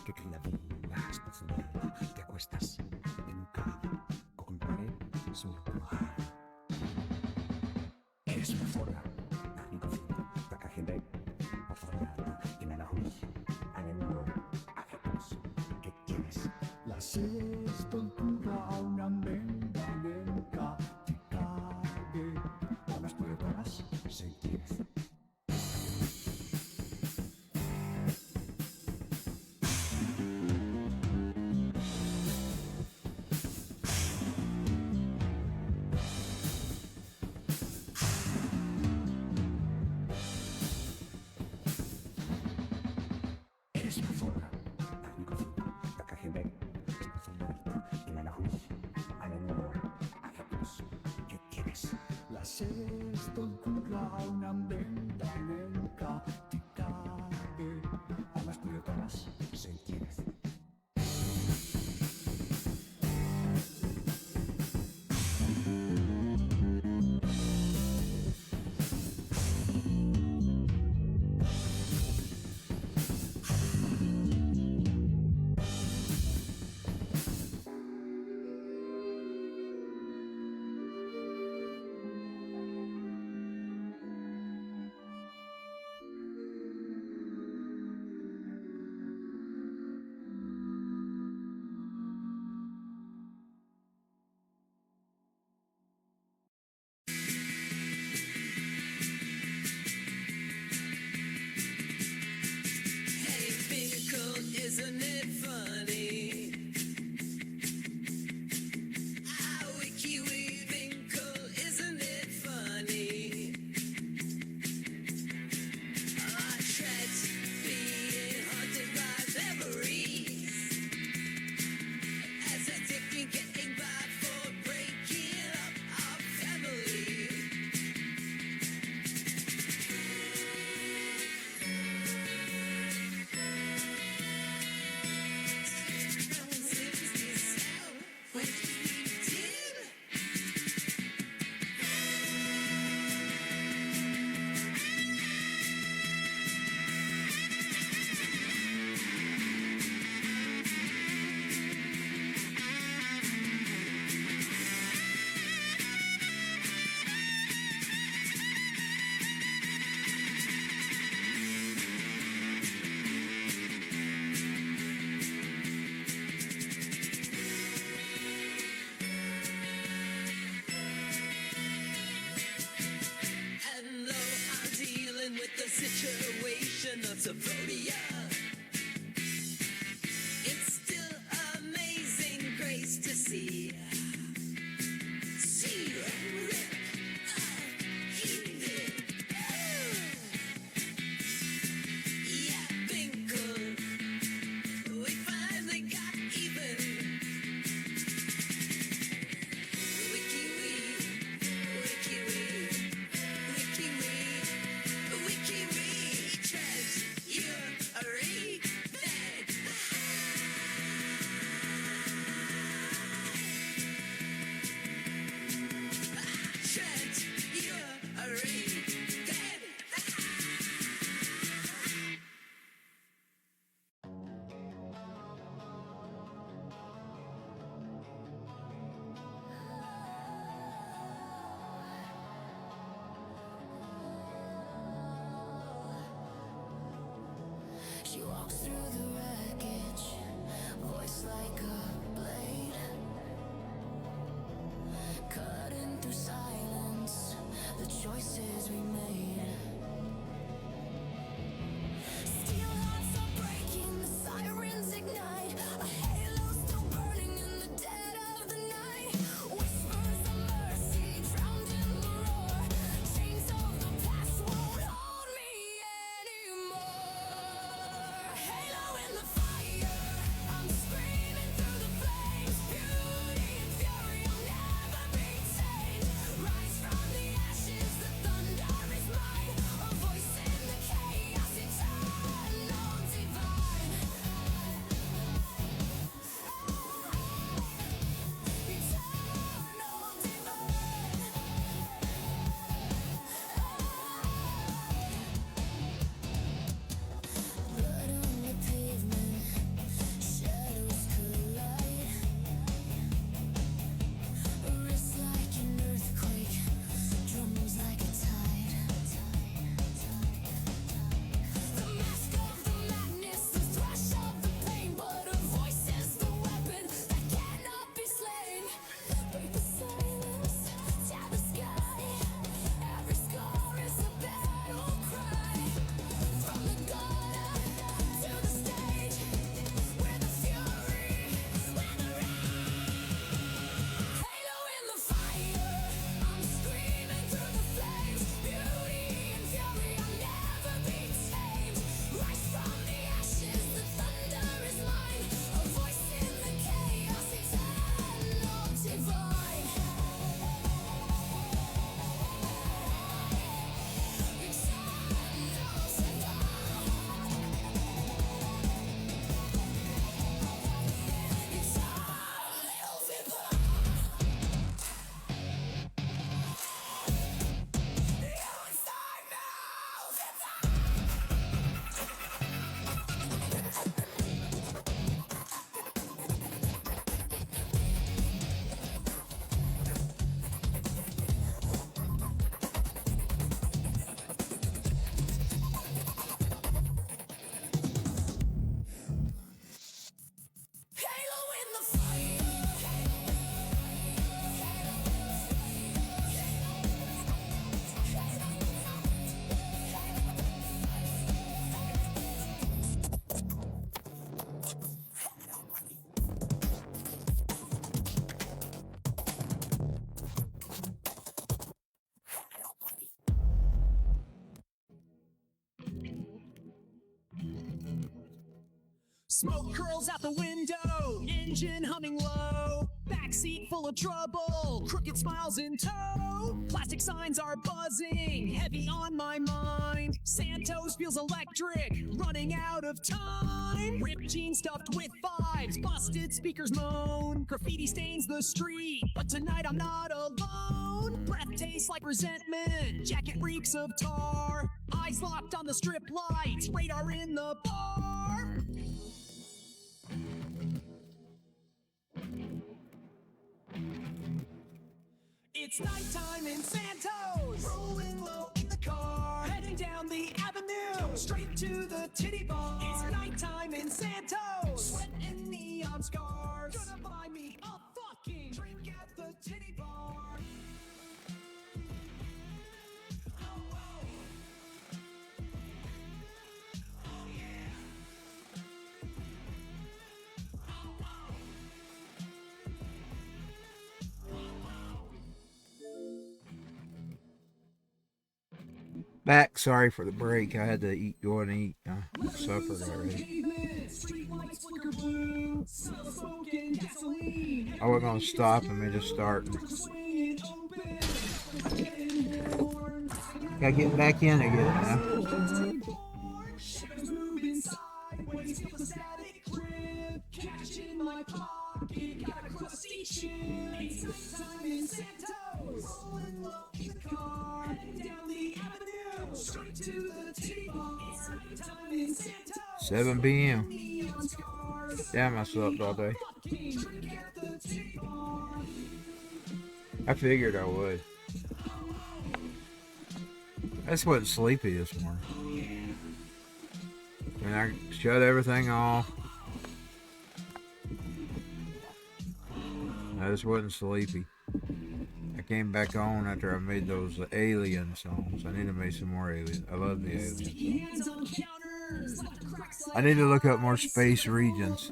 Que cría vidas profundidad, te acuestas en cama con pared sobre tu hogar. Eres una forra, para gente aforrada, y me la juro, animo a todos que tienes. La estontura a una menda lenta, te cague, a las puertas sentirse. Eres una forra, para gente aforrada, y me la juro, animo a todos que tienes. La estontura a una menda lenta, te cague, a las puertas sentirse. Smoke curls out the window, engine humming low. Backseat full of trouble, crooked smiles in tow. Plastic signs are buzzing, heavy on my mind. Santos feels electric, running out of time. Ripped jeans stuffed with fives, busted speakers moan. Graffiti stains the street, but tonight I'm not alone. Breath tastes like resentment, jacket reeks of tar. Eyes locked on the strip lights, radar in the bar. It's nighttime in Santos, rolling low in the car, heading down the avenue, straight to the titty bar. It's nighttime in Santos, sweat and neon scars. Gonna buy me a fucking drink at the titty bar. Oh, oh. Oh, yeah. Oh, oh. Back. Sorry for the break. I had to go and eat. Suffered already. Oh, we're gonna stop and we just start. Gotta get back in again now. It's 7 p.m. Damn, I slept all day. I figured I would. I just wasn't sleepy this morning. And I shut everything off. I just wasn't sleepy. I came back on after I made those alien songs. I need to make some more alien. I love the alien songs. I need to look up more space regions.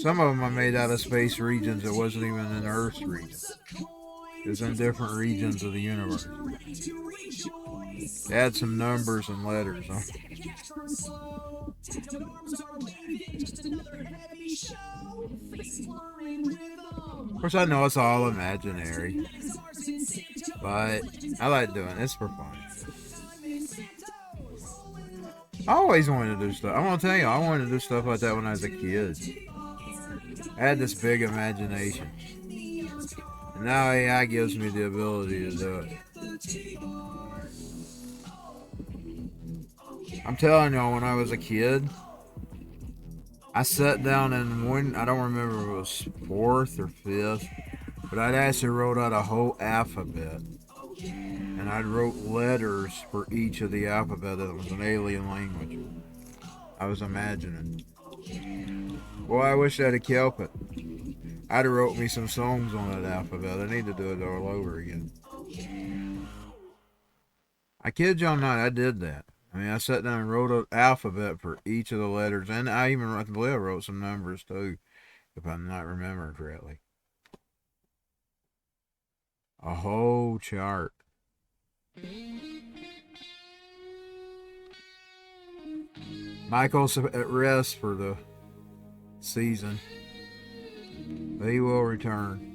Some of them I made out of space regions that wasn't even in Earth's region. It was in different regions of the universe. They had some numbers and letters on. Of course, I know it's all imaginary, but I like doing this for fun. I always wanted to do stuff. I want to tell you, I wanted to do stuff like that when I was a kid. I had this big imagination. And now AI gives me the ability to do it. I'm telling y'all, when I was a kid, I sat down and one, I don't remember if it was 4th or 5th, but I'd actually wrote out a whole alphabet. And I wrote letters for each of the alphabet that was an alien language. I was imagining. Boy, I wish I'd have kept it. I'd have wrote me some songs on that alphabet. I need to do it all over again. I kid y'all not, I did that. I mean, I sat down and wrote an alphabet for each of the letters, and I even wrote some numbers too, if I'm not remembering correctly. A whole chart. Michael's at rest for the season, but he will return.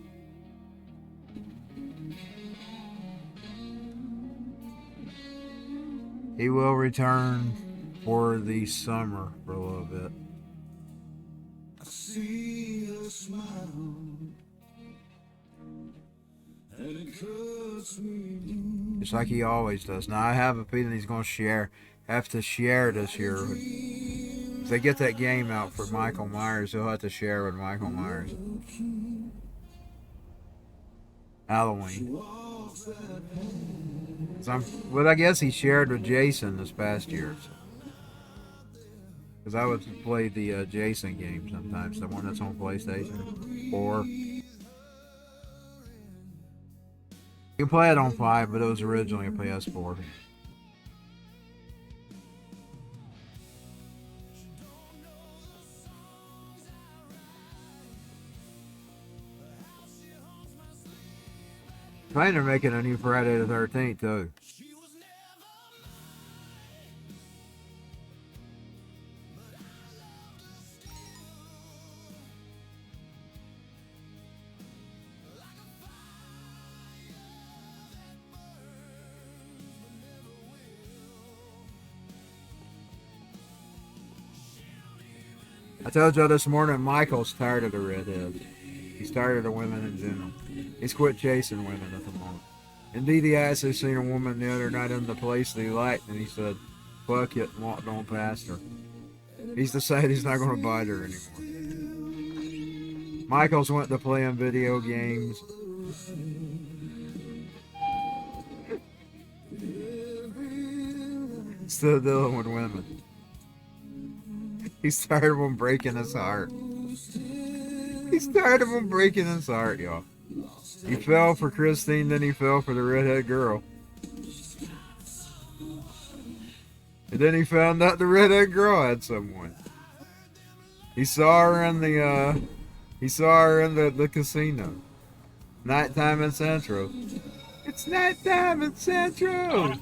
He will return for the summer for a little bit. I see a smile, and it cuts me blue. Just like he always does. Now I have a feeling he's going to have to share this year. If they get that game out for Michael Myers, he'll have to share with Michael Myers. Halloween. Well, I guess he shared with Jason this past year. Because I would play the Jason game sometimes, the one that's on PlayStation 4. You can play it on 5, but it was originally a PS4. Planning to making a new Friday the 13th too. I told you this morning, Michael's tired of the redheads. He's tired of the women in general. He's quit chasing women at the moment. Indeed, he actually seen a woman the other night in the place that he liked, and he said, fuck it, and walked on past her. He's decided he's not going to bite her anymore. Michael's went to playing video games. Still dealing with women. He's tired of them breaking his heart. He's tired of them breaking his heart, y'all. He fell for Christine, then he fell for the redhead girl. And then he found out the redhead girl had someone. He saw her in the casino. Nighttime in Central. It's nighttime in Central.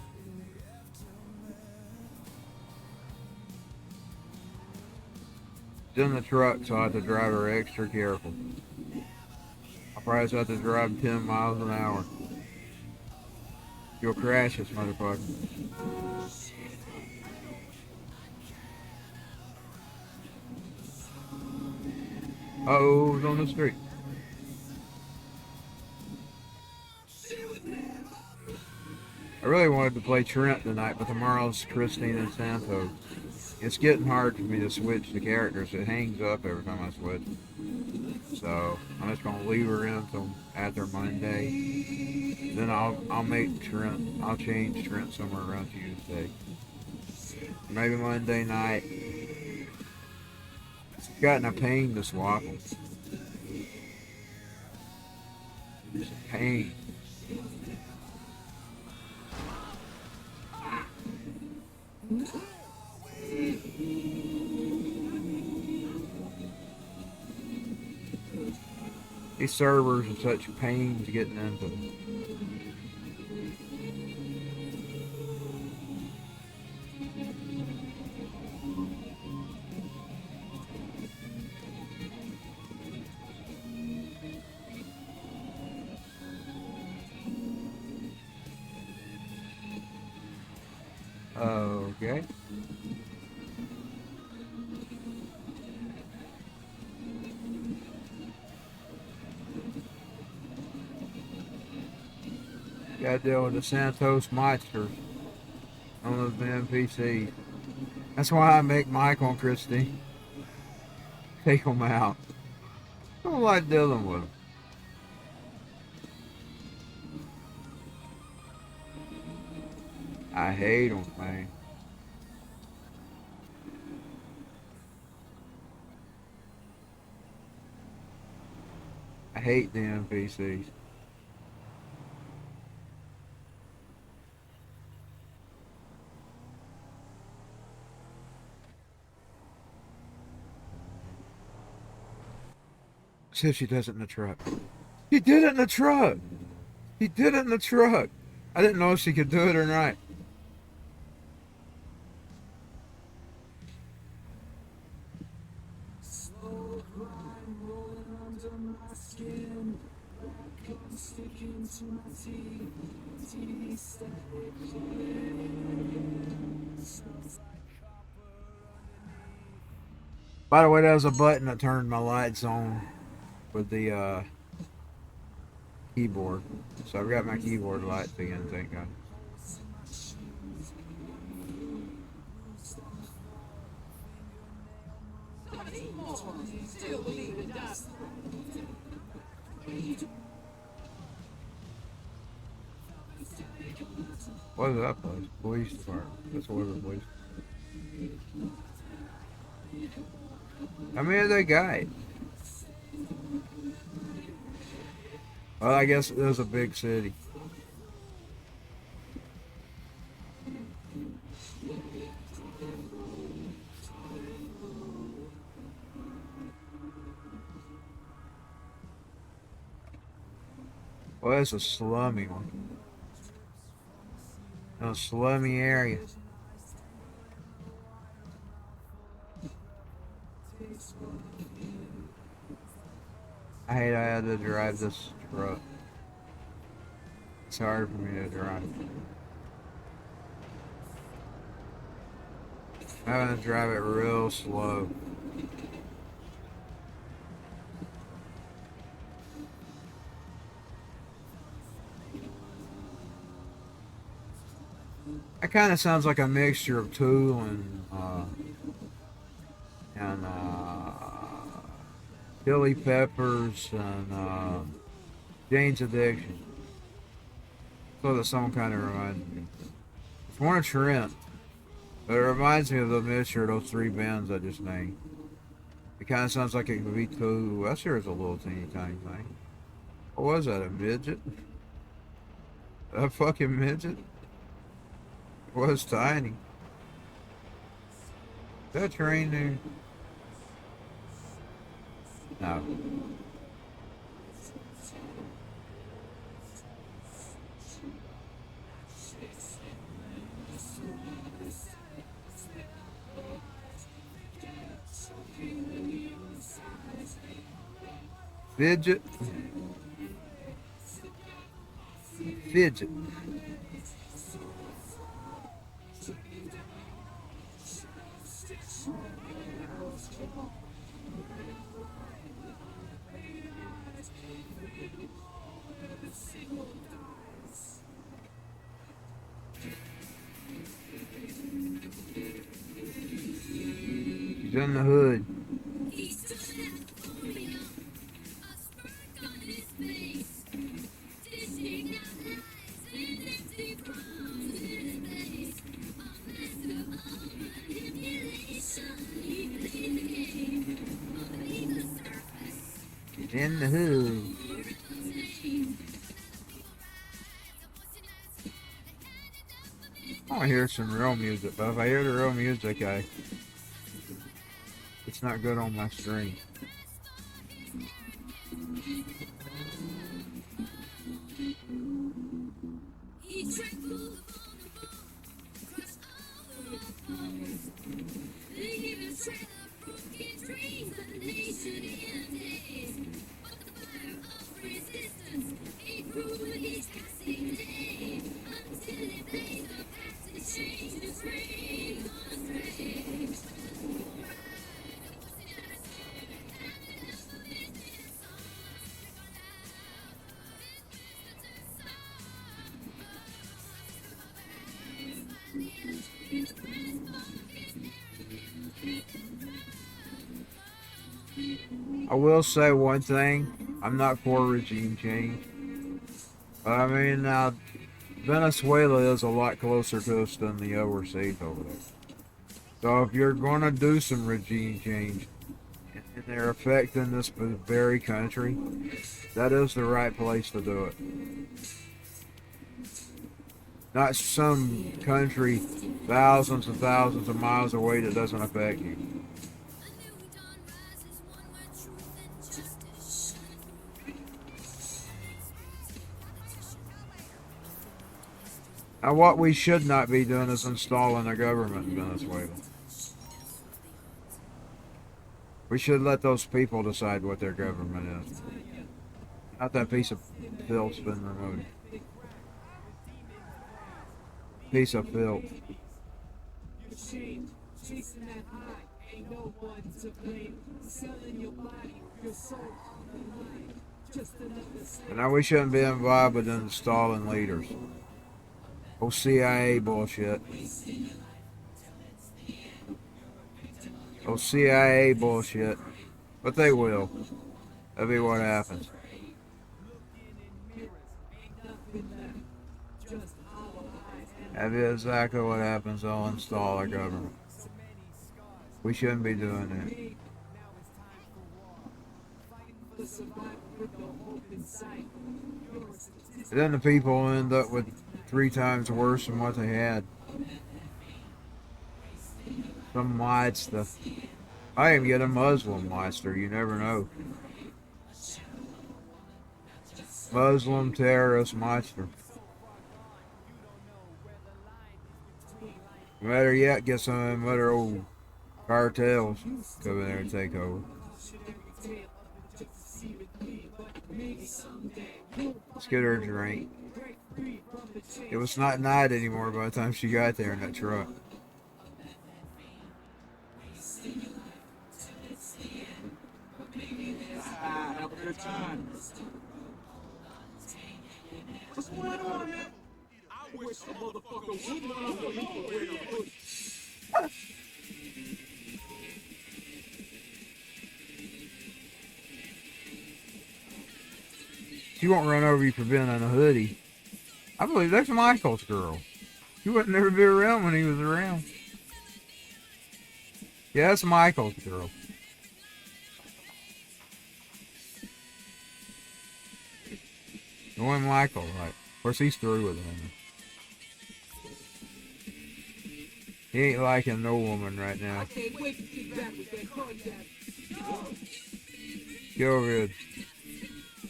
In the truck, so I had to drive her extra careful. I probably have to drive 10 miles an hour. You'll crash this motherfucker. Uh-oh, who's on the street? I really wanted to play Trent tonight, but tomorrow's Christine and Santos. It's getting hard for me to switch the characters. It hangs up every time I switch. So I'm just gonna leave her in until after Monday. Then I'll make Trent. I'll change Trent somewhere around Tuesday. Maybe Monday night. It's gotten a pain to swap them. It's a pain. These servers are such pains getting into them. Okay. Gotta deal with the Santos monsters on those damn PCs. That's why I make Michael and Christy take them out. I don't like dealing with them. I hate them, man. I hate the NPCs. See if she does it in the truck. He did it in the truck! He did it in the truck! I didn't know if she could do it or not. By the way, that was a button that turned my lights on with the keyboard. So I've got my keyboard lights again, thank God. What is that place? Police department. That's what it was. How many have they got? Well, I guess it is a big city. Well, it's a slummy one. A slummy area. I hate I had to drive this truck. It's hard for me to drive. I'm having to drive it real slow. That kind of sounds like a mixture of Tool and Chili Peppers and Jane's Addiction. That's what the song kind of reminds me. It's one of Trent, but it reminds me of the mixture of those three bands I just named. It kind of sounds like it could be Tool. That sure is a little teeny tiny thing. What was that, a midget? A fucking midget? It was tiny. That train there? No. Fidget. Fidget. He's in the hood. He's in the hood. I want to hear some real music, but if I hear the real music, it's not good on my stream. I will say one thing, I'm not for regime change. But I mean, now, Venezuela is a lot closer to us than the overseas over there. So if you're going to do some regime change, and they're affecting this very country, that is the right place to do it. Not some country thousands and thousands of miles away that doesn't affect you. Now, what we should not be doing is installing a government in Venezuela. We should let those people decide what their government is. Not that piece of filth's been removed. Piece of filth. Chasing that high, ain't no one to blame. Selling your body, your soul on the line. Just another slave. And now we shouldn't be involved with installing leaders. Oh, CIA bullshit. Oh, CIA bullshit. But they will. That'll be what happens. That'll be exactly what happens. They'll install a government. We shouldn't be doing that. And then the people end up with 3 times worse than what they had. Some white stuff. I even get a Muslim monster, you never know. Muslim terrorist monster. Better yet, get some of them other old cartels come in there and take over. Let's get her a drink. It was not night anymore by the time she got there in that truck. Have a good time. What's going on, man? She won't run over you for being in a hoodie. I believe that's Michael's girl. She wouldn't never be around when he was around. Yeah, that's Michael's girl. The one Michael, right? Of course, he's through with him. He ain't liking no woman right now. Get over here.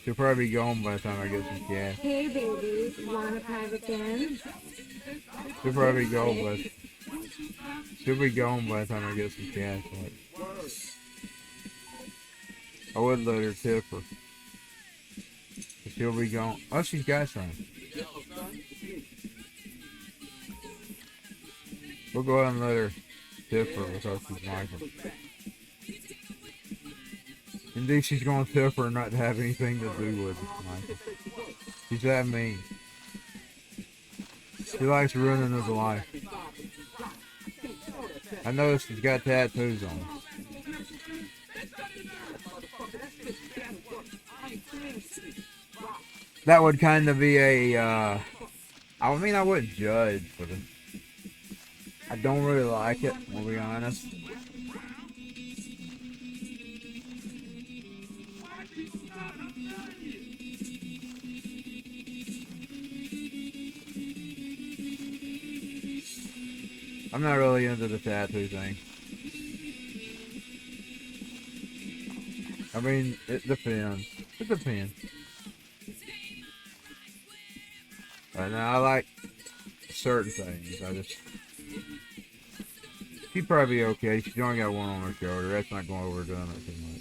She'll probably be gone by the time I get some gas. Hey baby, want a private dance? She'll probably go, but she'll be gone by the time I get some cash. Like, I would let her tip her. But she'll be gone. Oh, she's got some. We'll go ahead and let her tip her because she's Michael. Indeed, she's going to tip her not to have anything to do with it, Michael. She's that mean. She likes ruining his life. I noticed he's got tattoos on him. That would kind of be a, I mean, I wouldn't judge, but I don't really like it, I'll be honest. I'm not really into the tattoo thing. I mean, it depends. It depends. Right now, I like certain things. She'd probably be okay. She's only got one on her shoulder. That's not going overdoing it too much.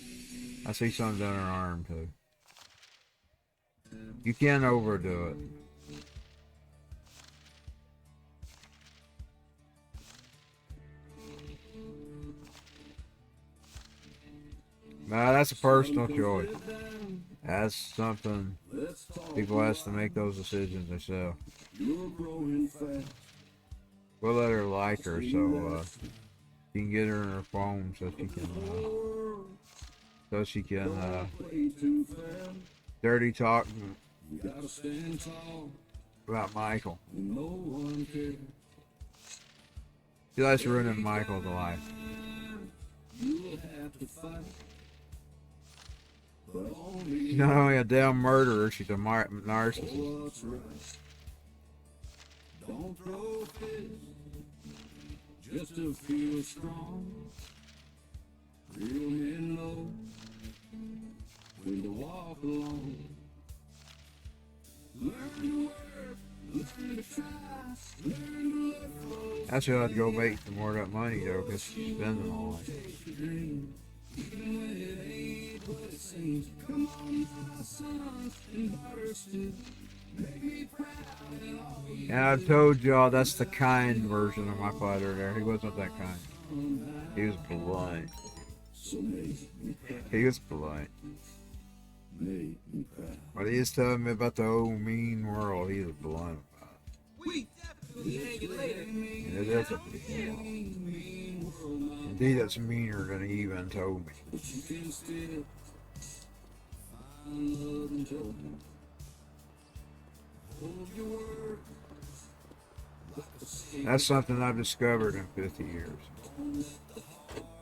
I see something down her arm, too. You can't overdo it. Nah, that's a personal choice. That's something people have to make those decisions themselves. We'll let her like her so she can get her in her phone so she can dirty talk about Michael. She likes ruining Michael's life. She's not only a damn murderer, she's a narcissist. Don't throw fists just to feel strong. Real men know when to walk alone. Learn to work, learn to try, learn to look for. I should have to go make some more of that money though, because she's spending all that. Even when it ain't what it seems. Come on, my sons and daughters too. Make me proud and all we And I told y'all that's the kind version of my father there. He wasn't that kind. He was polite. He was polite. But he was telling me about the old mean world. He was polite about it. We definitely hang it later. Yeah, that's a indeed, that's meaner than he even told me. That's something I've discovered in 50 years.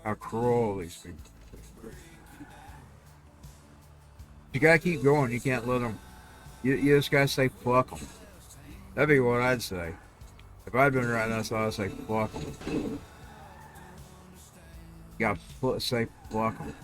How cruel these people. You gotta keep going. You can't let them. You just gotta say pluck them. That'd be what I'd say. If I'd been writing that, I'd say pluck them. You gotta say pluck them.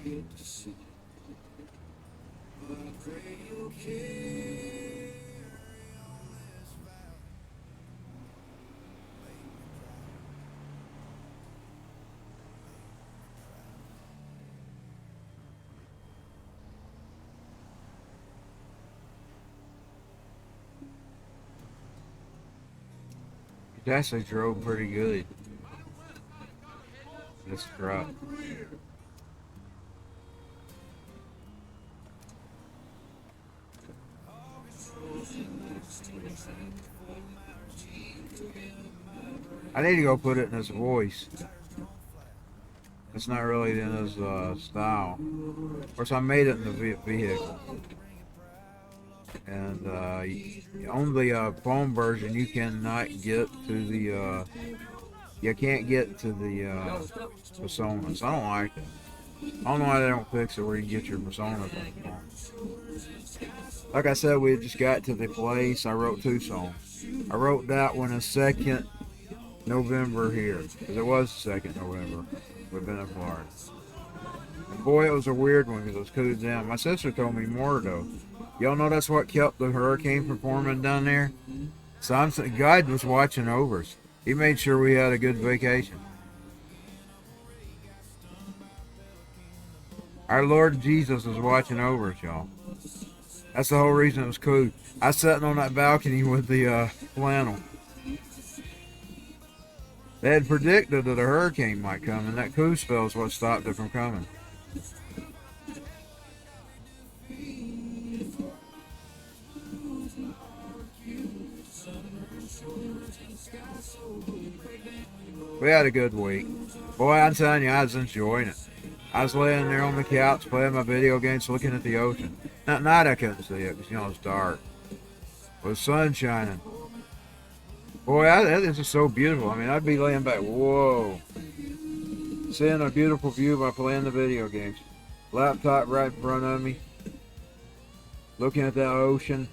Get to see, but I pray you'll carry on this vow. It actually drove pretty good. This truck. I need to go put it in his voice. It's not really in his style. Of course, I made it in the vehicle. And on the phone version, you cannot get to the you can't get to the personas. I don't like it. I don't know why they don't fix it where you can get your personas on the phone. Like I said, we just got to the place. I wrote 2 songs. I wrote that one in 2nd November here, because it was 2nd November. We've been in Florida. And boy, it was a weird one because it was cooled down. My sister told me more though. Y'all know that's what kept the hurricane from forming down there? So I'm saying God was watching over us. He made sure we had a good vacation. Our Lord Jesus was watching over us, y'all. That's the whole reason it was cool. I was sitting on that balcony with the flannel. They had predicted that a hurricane might come, and that cool spell is what stopped it from coming. We had a good week. Boy, I'm telling you, I was enjoying it. I was laying there on the couch playing my video games, looking at the ocean. At night I couldn't see it because, you know, it's dark. With sun shining. Boy, that is just so beautiful. I mean, I'd be laying back, whoa. Seeing a beautiful view by playing the video games. Laptop right in front of me. Looking at that ocean.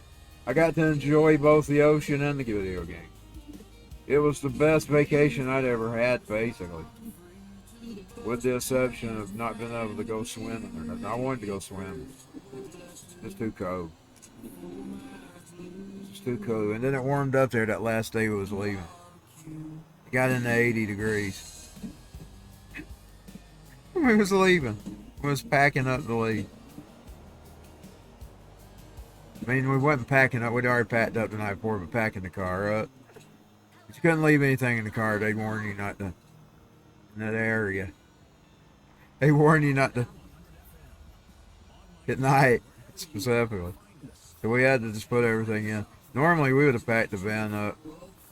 I got to enjoy both the ocean and the video game. It was the best vacation I'd ever had, basically. With the exception of not being able to go swimming or nothing. I wanted to go swimming. It's too cold. It's too cold. And then it warmed up there that last day we was leaving. It got into 80 degrees. We was leaving. We was packing up to leave. I mean, we wasn't packing up. We'd already packed up the night before, but packing the car up. But you couldn't leave anything in the car. They'd warn you not to. In that area. They warn you not to. At night, specifically. So we had to just put everything in. Normally, we would have packed the van up,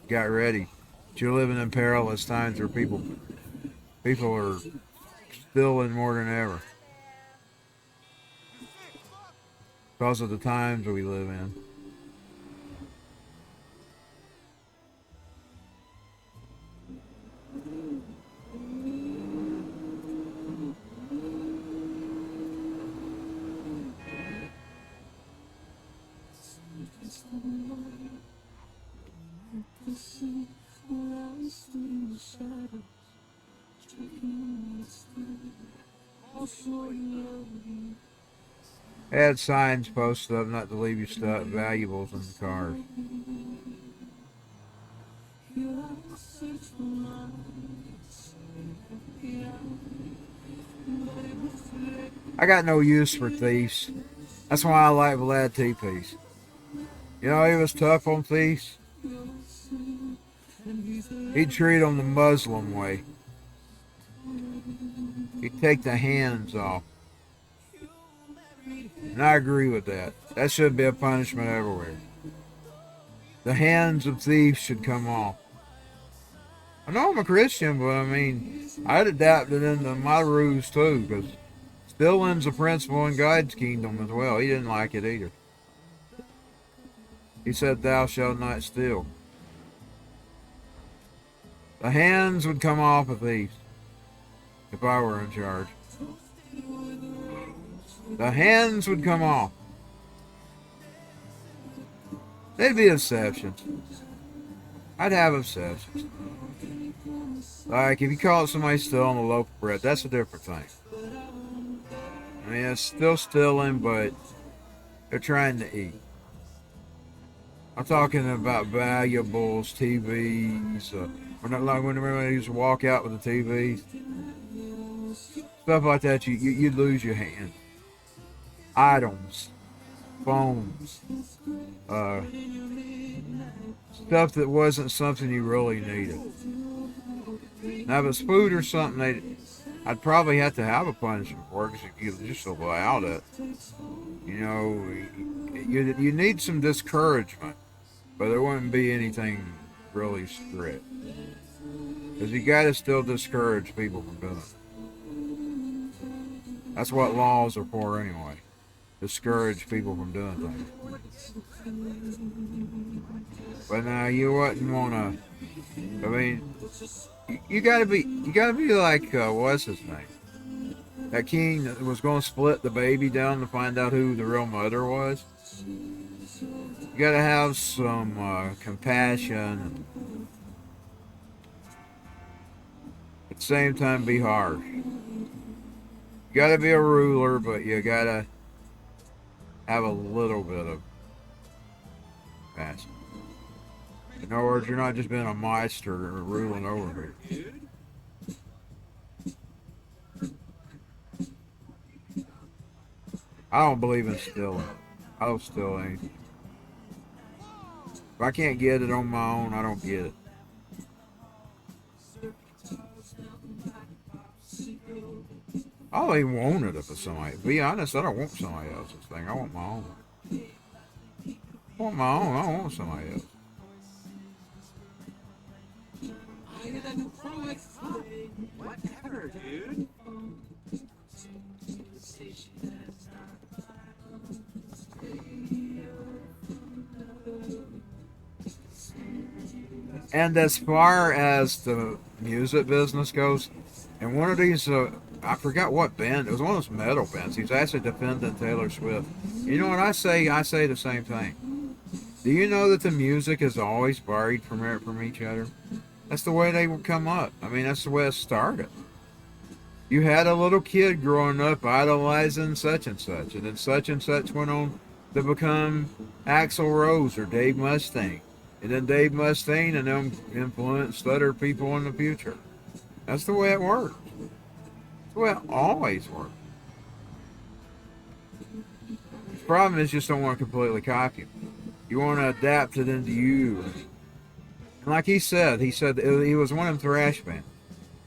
got ready. But you're living in perilous times where people are still in more than ever. Because of the times we live in. They had signs posted up not to leave your stuff, valuables in the cars. I got no use for thieves. That's why I like Vlad T-Piece. You know, he was tough on thieves. He'd treat them the Muslim way. He'd take the hands off. And I agree with that. That should be a punishment everywhere. The hands of thieves should come off. I know I'm a Christian, but I mean, I'd adapt it into my rules too, because stealing's a principle in God's kingdom as well. He didn't like it either. He said, "Thou shalt not steal." The hands would come off of thieves. if I were in charge. The hands would come off. They'd be exceptions. I'd have exceptions. Like, if you caught somebody stealing a loaf of bread, that's a different thing. I mean, it's still stealing, but they're trying to eat. I'm talking about valuables, TVs, when everybody used to walk out with the TVs. Stuff like that, you'd lose your hand. Items, phones, stuff that wasn't something you really needed. Now, if it's food or something, I'd probably have to have a punishment for it, because if you just allowed it, you know, you need some discouragement, but there wouldn't be anything really strict. Because you got to still discourage people from doing it. That's what laws are for anyway. Discourage people from doing things. But now you wouldn't want to. I mean, you gotta be like what's his name? That king that was going to split the baby down to find out who the real mother was. You gotta have some compassion, and at the same time be harsh. You gotta be a ruler, but you gotta have a little bit of passion. In other words, you're not just being a meister or ruling over here. I don't believe in stealing. I don't steal anything. If I can't get it on my own, I don't get it. I don't even want it if it's somebody. To be honest, I don't want somebody else's thing. I want my own. I want my own. I don't want somebody else. Whatever, dude. And as far as the music business goes, and one of these, I forgot what band, it was one of those metal bands. He's actually defending Taylor Swift. You know what I say? I say the same thing. Do you know that the music is always borrowed from each other? That's the way they would come up. I mean, that's the way it started. You had a little kid growing up idolizing such and such went on to become Axl Rose or Dave Mustaine. And then Dave Mustaine and them influenced other people in the future. That's the way it works. That's the way it always works. The problem is you just don't want to completely copy it. You want to adapt it into you. And like he said he was one of them thrash bands.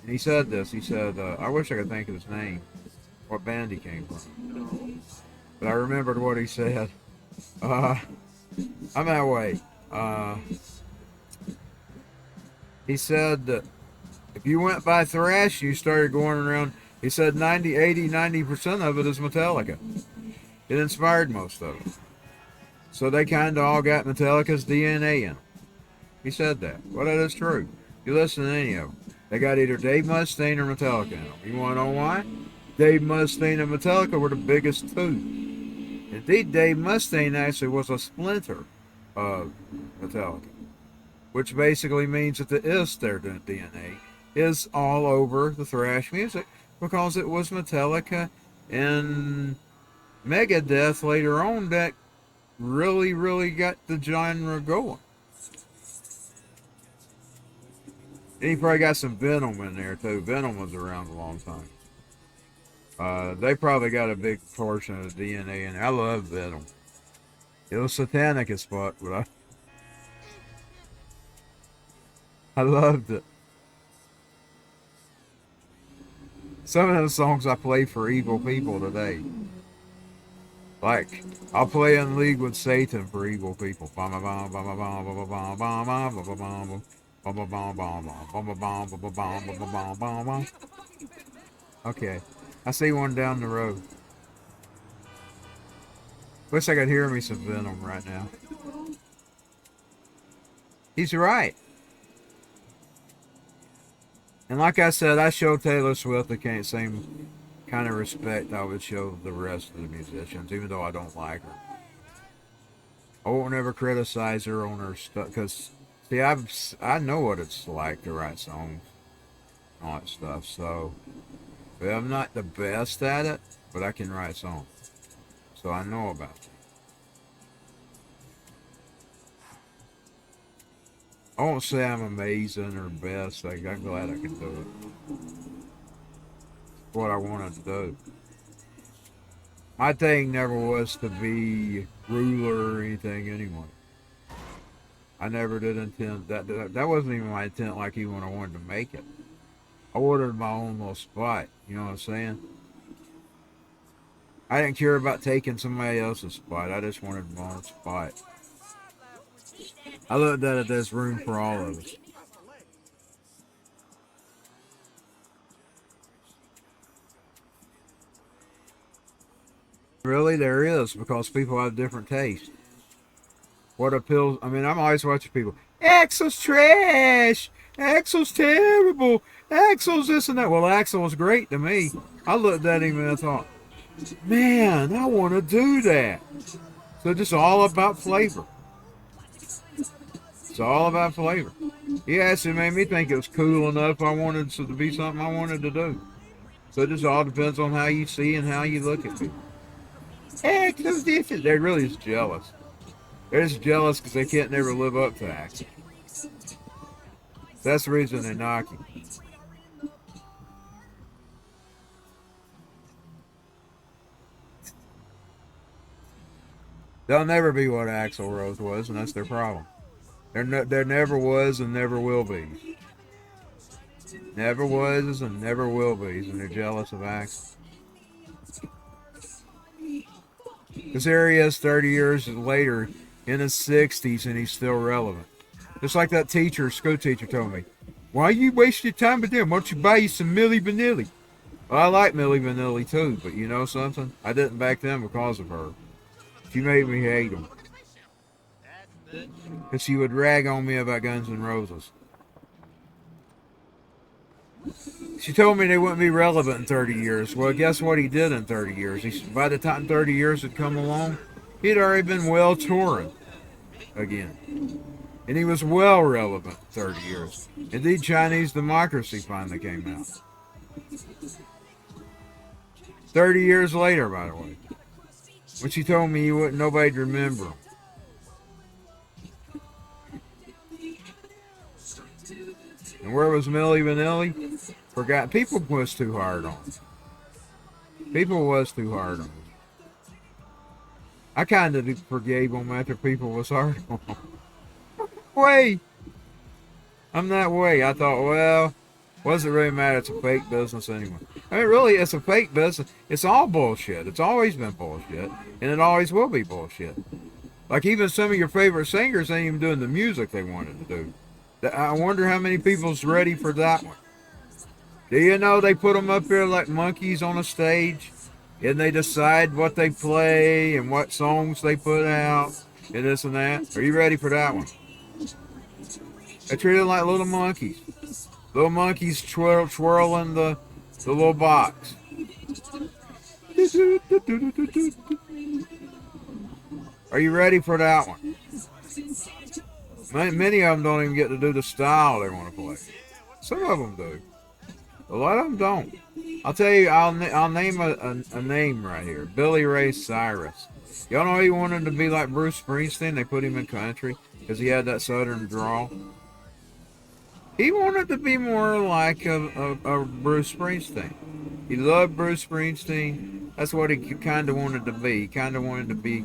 And he said this. He said, I wish I could think of his name, what band he came from. But I remembered what he said. I'm that way. He said that if you went by thrash, you started going around, he said 90% of it is Metallica. It inspired most of it. So they kind of all got Metallica's DNA in them. He said that. Well, that is true. You listen to any of them. They got either Dave Mustaine or Metallica in them. You want to know why? Dave Mustaine and Metallica were the biggest two. Indeed, Dave Mustaine actually was a splinter of Metallica, which basically means that the their DNA is all over the thrash music, because it was Metallica and Megadeth later on that really got the genre going. And he probably got some Venom in there too. Venom was around a long time. They probably got a big portion of the DNA in there. I love Venom. It was satanic as fuck, but I loved it. Some of those songs I play for evil people today. Like, I'll play In League with Satan for evil people. Okay, I see one down the road. Wish I could hear me some Venom right now. He's right. And like I said, I show Taylor Swift the same kind of respect I would show the rest of the musicians, even though I don't like her. I won't ever criticize her on her stuff, because, see, I know what it's like to write songs and all that stuff, so, but I'm not the best at it, but I can write songs, so I know about it. I won't say I'm amazing or best, I'm glad I can do it. It's what I wanted to do. My thing never was to be ruler or anything anyway. I never did intend that. That wasn't even my intent. Like even when I wanted to make it, I wanted my own little spot. You know what I'm saying? I didn't care about taking somebody else's spot. I just wanted my own spot. I looked at it. There's room for all of us. Really, there is, because people have different tastes. What appeals? I mean, I'm always watching people. Axel's trash. Axel's terrible. Axel's this and that. Well, Axel was great to me. I looked at him and I thought, man, I want to do that. So it's just all about flavor. It's all about flavor. He actually made me think it was cool enough. I wanted to be something I wanted to do. So it just all depends on how you see and how you look at people. Axel's this. They're really just jealous. They're just jealous because they can't never live up to Axel. That's the reason they knock him. They'll never be what Axl Rose was, and that's their problem. There never was and never will be. Never was and never will be, and they're jealous of Axl. Because here he is 30 years later in his 60s and he's still relevant. Just like that school teacher told me, why you waste your time with them? Why don't you buy you some Milli Vanilli? Well, I like Milli Vanilli too, but you know something? I didn't back them because of her. She made me hate them. Because she would rag on me about Guns N' Roses. She told me they wouldn't be relevant in 30 years. Well, guess what he did in 30 years? By the time 30 years had come along, he'd already been well touring again. And he was well relevant 30 years. Indeed, Chinese Democracy finally came out. 30 years later, by the way. When she told me nobody'd remember him. And where was Milli Vanilli? Forgot. People was too hard on him. People was too hard on him. I kind of forgave him after people was hard on him. Way. I'm that way. I thought, well, what does it really matter? It's a fake business anyway. I mean, really, it's a fake business. It's all bullshit. It's always been bullshit. And it always will be bullshit. Like even some of your favorite singers ain't even doing the music they wanted to do. I wonder how many people's ready for that one. Do you know they put them up there like monkeys on a stage? And they decide what they play and what songs they put out and this and that? Are you ready for that one? They treat them like little monkeys. Little monkeys twirling the little box. Are you ready for that one? Many of them don't even get to do the style they want to play. Some of them do. A lot of them don't. I'll tell you, I'll name a name right here. Billy Ray Cyrus. Y'all know he wanted to be like Bruce Springsteen. They put him in country because he had that southern drawl. He wanted to be more like a Bruce Springsteen. He loved Bruce Springsteen. That's what he kind of wanted to be. He kind of wanted to be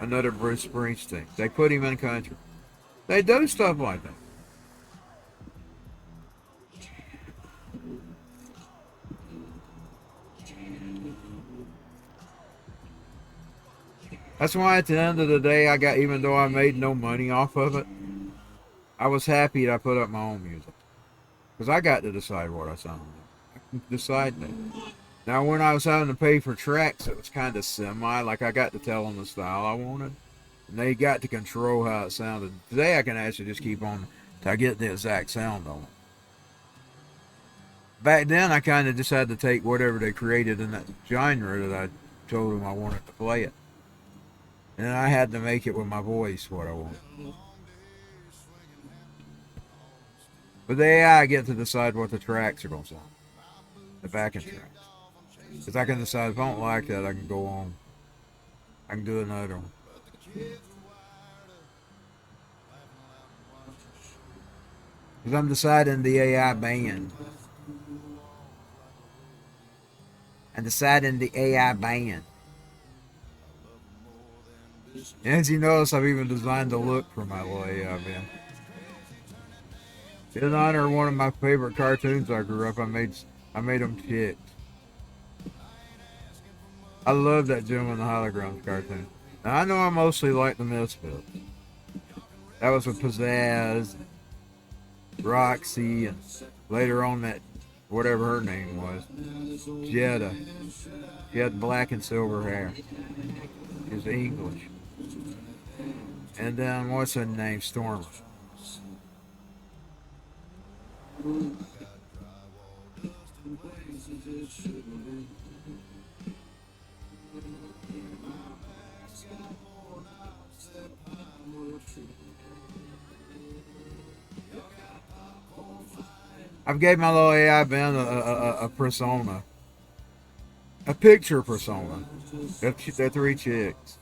another Bruce Springsteen. They put him in country. They do stuff like that. That's why at the end of the day, even though I made no money off of it, I was happy that I put up my own music. Because I got to decide what I sounded like. I can decide that. Now, when I was having to pay for tracks, it was kind of semi. Like, I got to tell them the style I wanted. And they got to control how it sounded. Today, I can actually just keep on till I get the exact sound on it. back then I kind of just had to take whatever they created in that genre that I told them I wanted to play it. And then I had to make it with my voice what I want. But the AI get to decide what the tracks are going to sound. The backing tracks. Because I can decide if I don't like that, I can go on. I can do another one. Because I'm deciding the AI band. I'm deciding the AI band. And as you notice, I've even designed the look for my little AI band. In honor of one of my favorite cartoons I grew up, I made them chicks. I love that Jim and the Holograms cartoon. Now I know I mostly like the Misfits. That was with Pizzazz, Roxy, and later on that, whatever her name was, Jetta. She had black and silver hair. She was English. And then, what's her name? Stormer. I've gave my little AI band a persona. A picture persona. They're three chicks.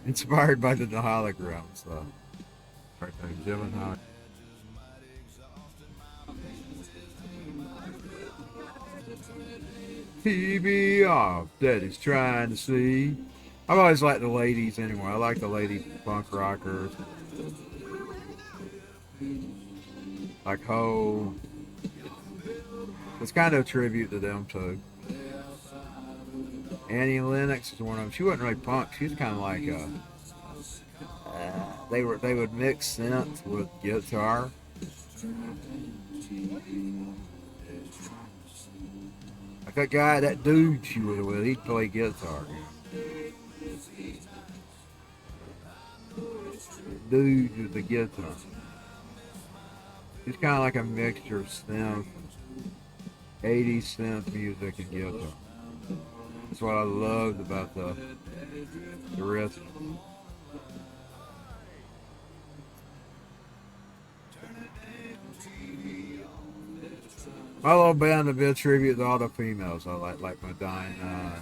Inspired by the holograms. So. Right there, Jim and Holly. TV off, Daddy's trying to see. I've always liked the ladies anyway. I like the lady punk rockers. Like Ho. It's kind of a tribute to them too. Annie Lennox is one of them. She wasn't really punk. She was kind of like they would mix synth with guitar. Like that guy, that dude she was with, he'd play guitar. Dude with the guitar. It's kind of like a mixture of synth, 80s synth music and guitar. That's what I loved about the rest of them. My little band would be a tribute to all the females I like Medina.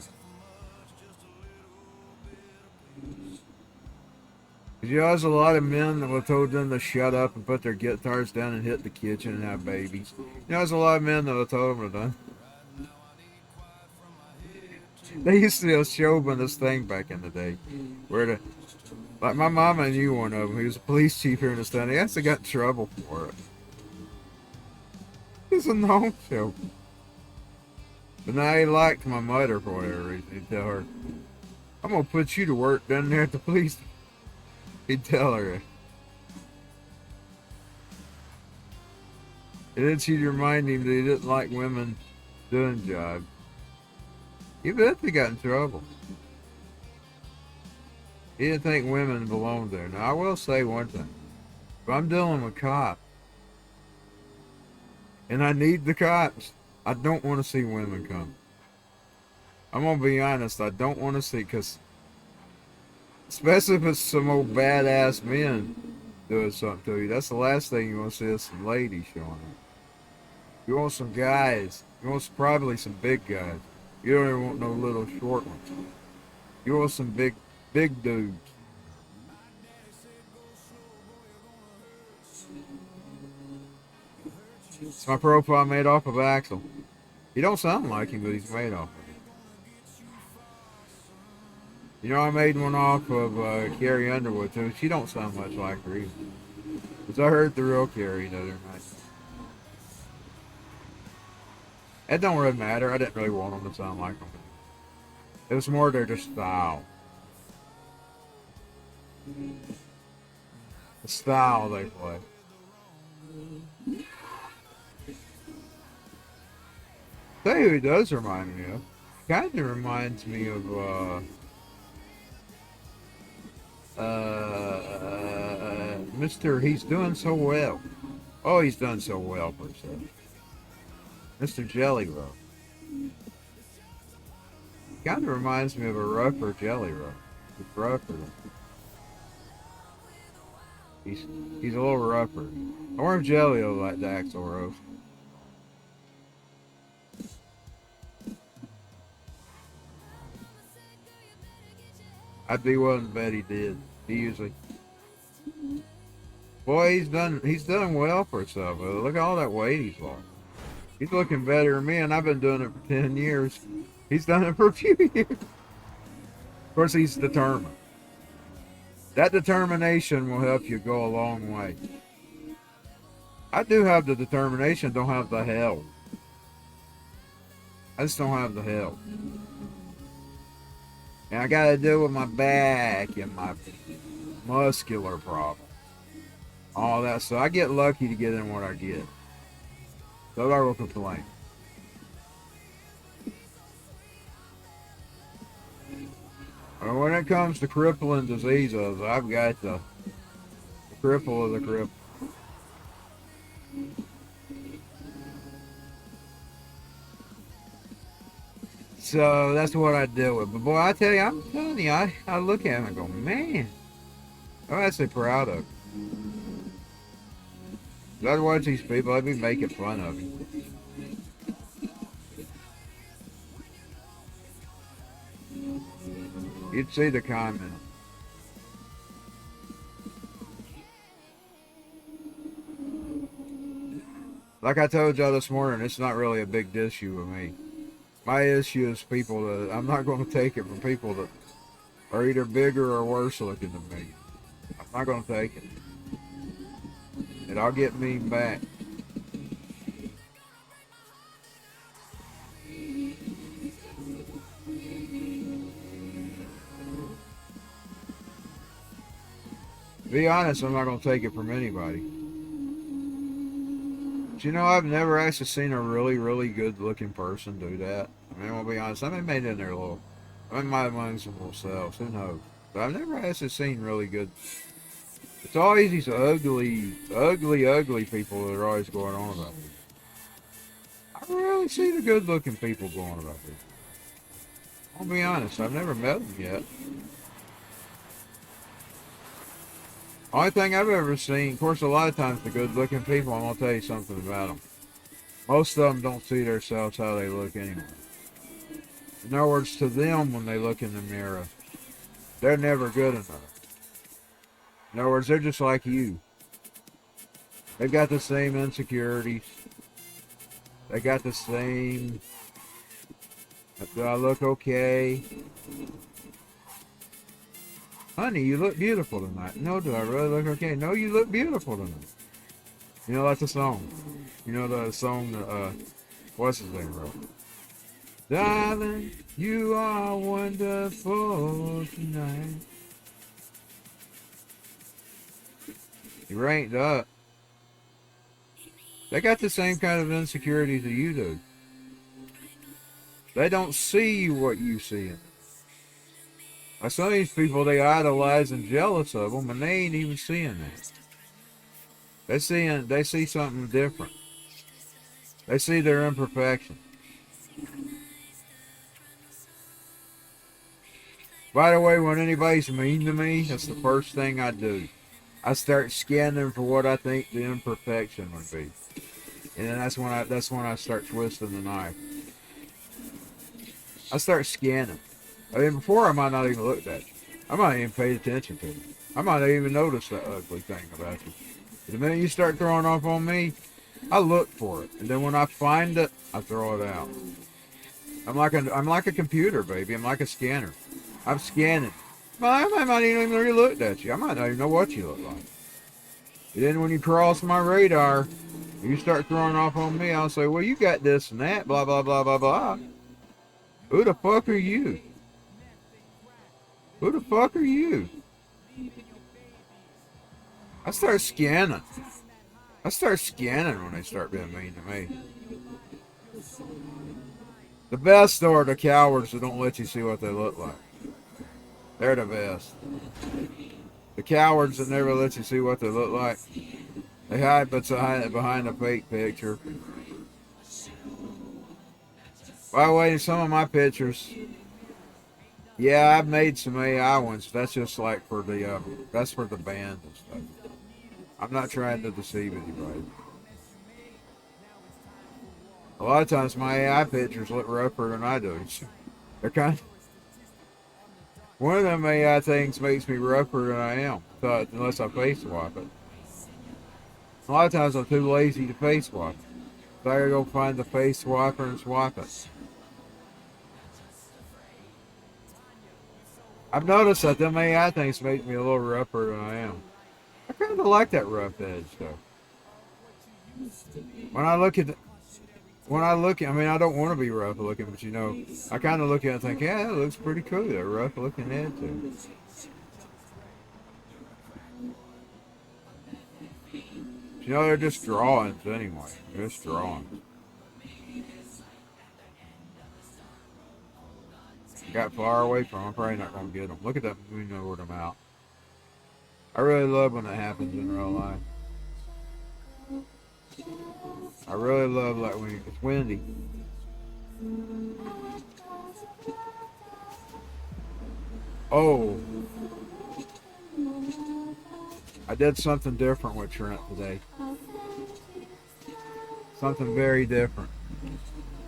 You know, there's a lot of men that were told them to shut up and put their guitars down and hit the kitchen and have babies. You know, there's a lot of men that were told them to do. They used to show me this thing back in the day, where like my mama knew one of them. He was a police chief here in this town. He actually got in trouble for it. It's a no show. But now he liked my mother for whatever reason. He'd tell her, "I'm gonna put you to work down there at the police." He'd tell her. And then she'd remind him that he didn't like women doing jobs. He eventually got in trouble. He didn't think women belonged there. Now, I will say one thing. If I'm dealing with cops, and I need the cops, I don't want to see women come. I'm going to be honest, I don't want to see, because especially if it's some old badass men doing something to you, that's the last thing you want to see is some ladies showing up. You want some guys. You want probably some big guys. You don't even want no little short ones. You want some big dudes. It's my profile made off of Axel. He don't sound like him, but he's made off of him. You know, I made one off of Carrie Underwood too. She don't sound much like her either. Because I heard the real Carrie the other night. It don't really matter. I didn't really want them to sound like them. It was more their style. The style they play. Tell you who he does remind me of. Kind of reminds me of Mr. He's Doing So Well. Oh, he's done so well for himself. Mr. Jelly Roll. Kind of reminds me of a rougher Jelly Roll. It's rougher. He's a little rougher. Orange Jelly will like the Axl Rose. I'd be willing to bet he did. He usually. Boy, he's done well for himself. Look at all that weight he's lost. He's looking better than me, and I've been doing it for 10 years. He's done it for a few years. Of course, he's determined. That determination will help you go a long way. I do have the determination, don't have the help. I just don't have the help. And I got to deal with my back and my muscular problem. All that. So I get lucky to get in what I get. So I will complain. Well, when it comes to crippling diseases, I've got the cripple of the cripple. So that's what I deal with. But boy, I tell you, I'm telling you, I look at him and go, man, I'm actually proud of him. I watch these people, I'd be making fun of him. You'd see the comment. Like I told y'all this morning, it's not really a big issue with me. My issue is people that I'm not going to take it from people that are either bigger or worse looking than me. I'm not going to take it. And I'll get mean back. To be honest, I'm not going to take it from anybody. But you know, I've never actually seen a really, really good looking person do that. I mean, I'll be honest, I may have made it in there a little. I might have among some themselves, who knows. But I've never actually seen really good. It's always these ugly people that are always going on about it. I rarely see the good looking people going about it. I'll be honest, I've never met them yet. Only thing I've ever seen, of course, a lot of times the good looking people, I'm going to tell you something about them. Most of them don't see themselves how they look anyway. In other words, to them, when they look in the mirror, they're never good enough. In other words, they're just like you. They've got the same insecurities. They got the same, do I look okay? Honey, you look beautiful tonight. No, do I really look okay? No, you look beautiful tonight. You know, that's a song. You know the song that, what's his name wrote? Darling, you are wonderful tonight. You ranked up. They got the same kind of insecurities that you do. They don't see what you see in them. Like some of these people, they idolize and jealous of them, and they ain't even seeing that. They see something different. They see their imperfection. By the way, when anybody's mean to me, that's the first thing I do. I start scanning for what I think the imperfection would be, and then that's when I start twisting the knife. I start scanning. I mean, before I might not even looked at you. I might even paid attention to you. I might not even notice that ugly thing about you. But the minute you start throwing off on me, I look for it, and then when I find it, I throw it out. I'm like a computer, baby. I'm like a scanner. I'm scanning. Well, I might not even really looked at you. I might not even know what you look like. And then when you cross my radar, you start throwing off on me, I'll say, well, you got this and that, blah, blah, blah, blah, blah. Who the fuck are you? Who the fuck are you? I start scanning. I start scanning when they start being mean to me. The best are the cowards that don't let you see what they look like. They're the best. The cowards that never let you see what they look like. They hide behind a fake picture. By the way, some of my pictures, yeah, I've made some AI ones. That's just like for the, that's for the band and stuff. I'm not trying to deceive anybody. A lot of times my AI pictures look rougher than I do. They're kind of, one of them AI things makes me rougher than I am, unless I face swap it. A lot of times I'm too lazy to face swap it. So I gotta go find the face swapper and swap it. I've noticed that them AI things make me a little rougher than I am. I kind of like that rough edge though. When I look at I mean, I don't want to be rough looking, but you know, I kind of look at it and think, yeah, that looks pretty cool. That rough looking head too. You know, they're just drawings anyway. They're just drawings. Got far away from them. I'm probably not going to get them. Look at that moon over them out. I really love when that happens in real life. I really love like when it's windy. Oh. I did something different with Trent today. Something very different.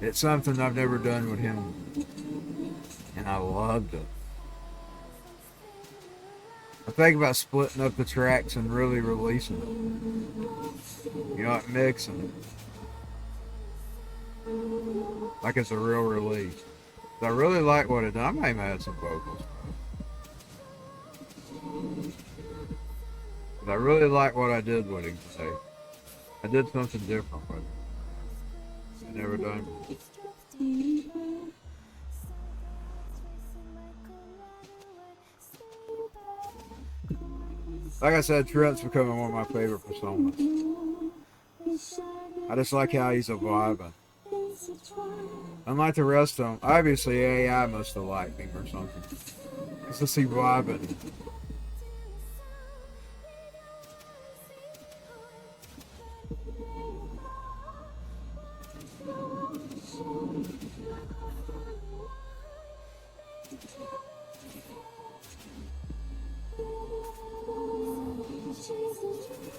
It's something I've never done with him. And I loved it. I think about splitting up the tracks and really releasing it. You know, like mixing it. Like it's a real release. I really like what it done. I might have had some vocals. But I really like what I did with it today. I did something different with it. I never done before. Like I said, Trent's becoming one of my favorite personas. I just like how he's vibing. Unlike the rest of them, obviously AI must have liked him or something. It's just he vibing.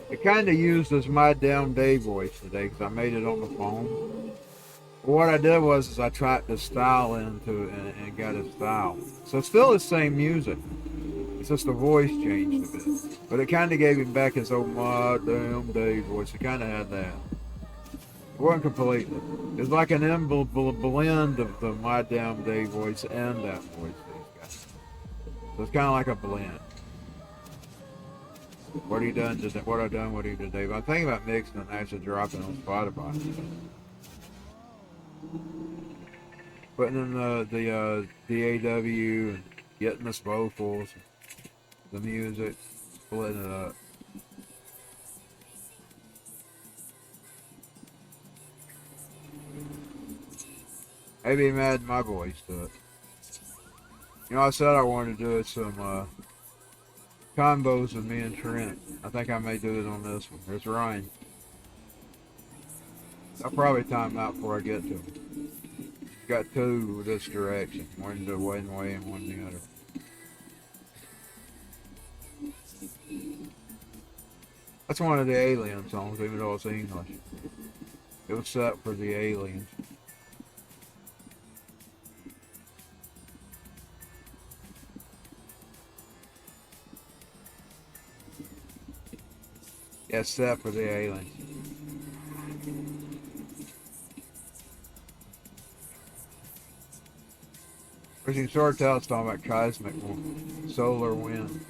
It kind of used as my damn day voice today because I made it on the phone. But what I did was I tried to style into it and got a style. So it's still the same music. It's just the voice changed a bit. But it kind of gave him back his old my damn day voice. It kind of had that. It wasn't completely. It was like an blend of the my damn day voice and that voice that he's got. So it's kind of like a blend. What he done today, what I done with him today. But I'm thinking about mixing and actually dropping on Spotify. Putting in the DAW and getting the vocals, the music, splitting it up. Maybe even add my voice to it. You know, I said I wanted to do some combos with me and Trent. I think I may do it on this one. There's Ryan. I'll probably time out before I get to him. Got two this direction. One the one way and one the other. That's one of the Alien songs, even though it's English. It was set for the Aliens. Yeah, it's set for the Aliens. But you can sort of tell it's talking about cosmic solar wind.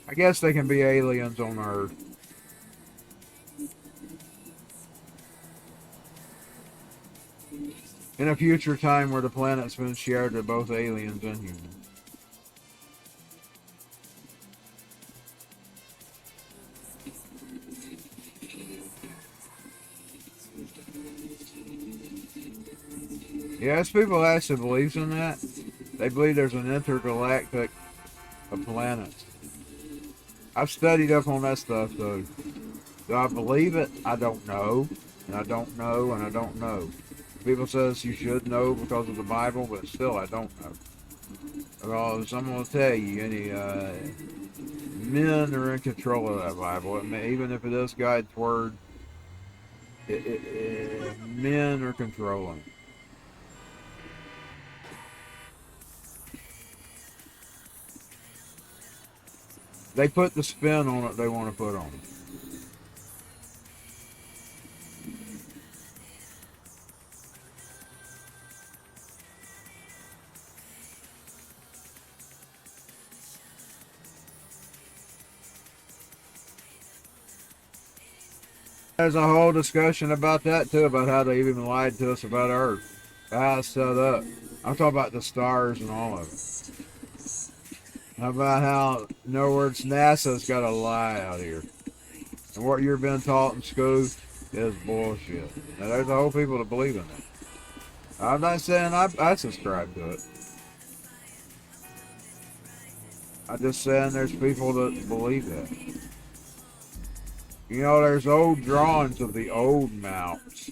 I guess they can be aliens on Earth. In a future time where the planet's been shared to both aliens and humans. Yes, people actually believe in that. They believe there's an intergalactic of planets. I've studied up on that stuff, though. Do I believe it? I don't know. And I don't know, and I don't know. People says you should know because of the Bible, but still, I don't know. Because I'm going to tell you, any men are in control of that Bible. Even if it is God's word, men are controlling it. They put the spin on it they want to put on it. There's a whole discussion about that too, about how they even lied to us about Earth, how it's set up. I'm talking about the stars and all of it. How about how, in other words, NASA's got a lie out here, and what you're being taught in school is bullshit. Now there's a whole people that believe in that. I'm not saying I subscribe to it. I'm just saying there's people that believe that. You know, there's old drawings of the old mounts,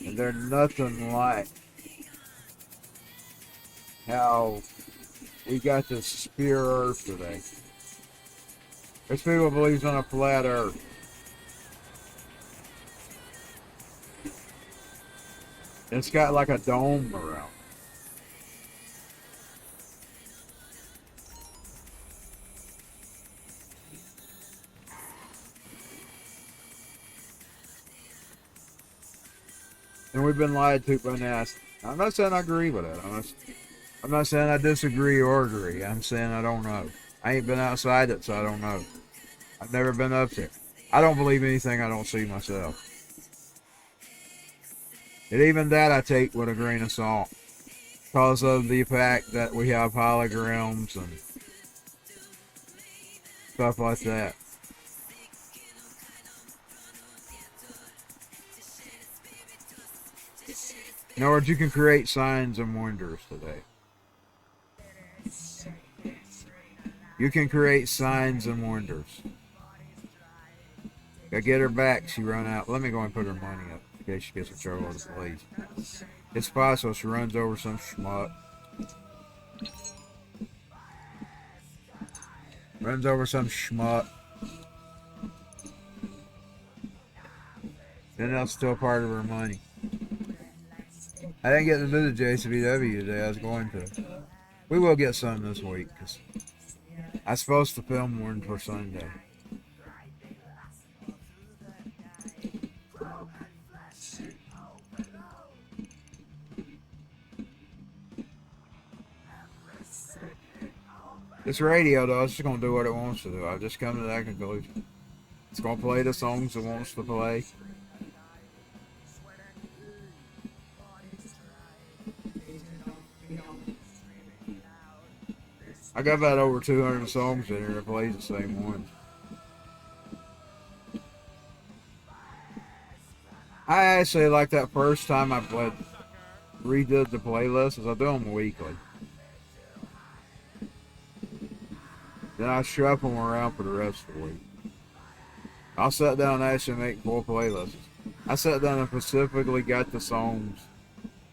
and they're nothing like how we got this sphere Earth today. There's people who believe on a flat Earth. It's got like a dome around. And we've been lied to by NASA. I'm not saying I agree with it. I'm not saying I disagree or agree. I'm saying I don't know. I ain't been outside it, so I don't know. I've never been up there. I don't believe anything I don't see myself. And even that I take with a grain of salt. Because of the fact that we have holograms and stuff like that. In other words, you can create signs and wonders today. You can create signs and wonders. I get her back, she run out. Let me go and put her money up in case she gets in trouble with the police. It's possible she runs over some schmuck. Runs over some schmuck. Then that's still part of her money. I didn't get to do the JCVW today. I was going to. We will get some this week because I'm supposed to film one for Sunday. This radio, though, it's just going to do what it wants to do. I've just come to that conclusion. It's going to play the songs it wants to play. I got about over 200 songs in here that plays the same ones. I actually, like that first time I redid the playlists, I do them weekly. Then I shuffle them around for the rest of the week. I'll sit down and actually make full playlists. I sat down and specifically got the songs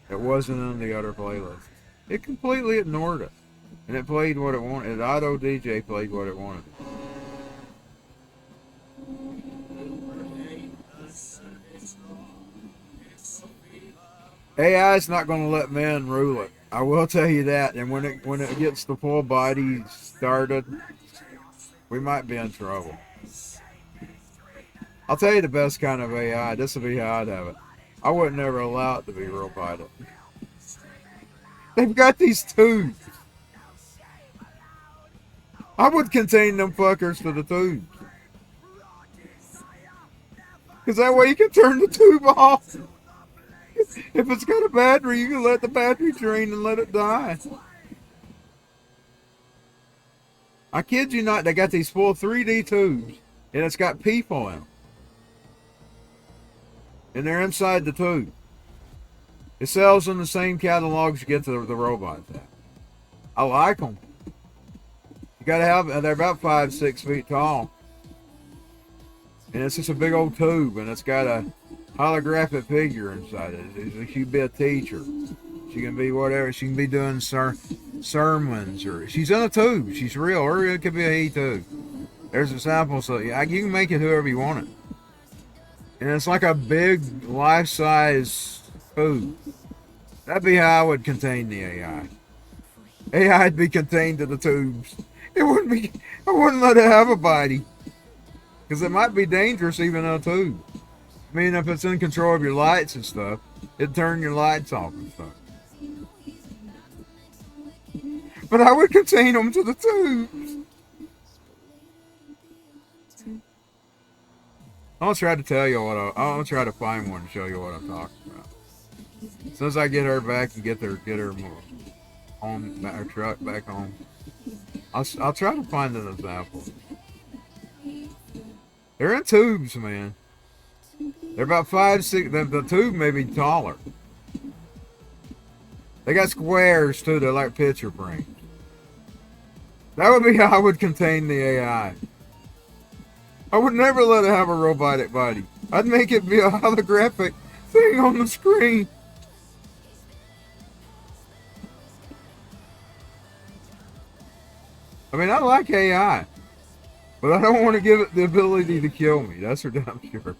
that wasn't in the other playlists. It completely ignored it. And it played what it wanted. The auto DJ played what it wanted. AI is not going to let men rule it. I will tell you that. And when it gets the full body started, we might be in trouble. I'll tell you the best kind of AI. This will be how I'd have it. I would never allow it to be robotic. They've got these tubes. I would contain them fuckers to the tubes. Because that way you can turn the tube off. If it's got a battery, you can let the battery drain and let it die. I kid you not, they got these full 3D tubes. And it's got people in them. And they're inside the tube. It sells in the same catalogs you get the robots at. I like them. You gotta have, they're about 5-6 feet tall. And it's just a big old tube, and it's got a holographic figure inside it. She can be a teacher. She can be whatever. She can be doing sermons, or she's in a tube. She's real, or it could be a he tube. There's a sample, so you can make it whoever you want it. And it's like a big life-size tube. That'd be how I would contain the AI. AI'd be contained to the tubes. It wouldn't be. I wouldn't let it have a body. Because it might be dangerous even in a tube. I mean, if it's in control of your lights and stuff, it'd turn your lights off and stuff. But I would contain them to the tubes. I'll try to tell you what I'll try to find one and show you what I'm talking about. As soon as I get her back and get her home, her truck back home, I'll try to find an example. They're in tubes, man. They're about 5-6. The tube may be taller. They got squares too. They're like picture frames. That would be how I would contain the AI. I would never let it have a robotic body. I'd make it be a holographic thing on the screen. I mean, I like AI. But I don't want to give it the ability to kill me. That's for damn sure.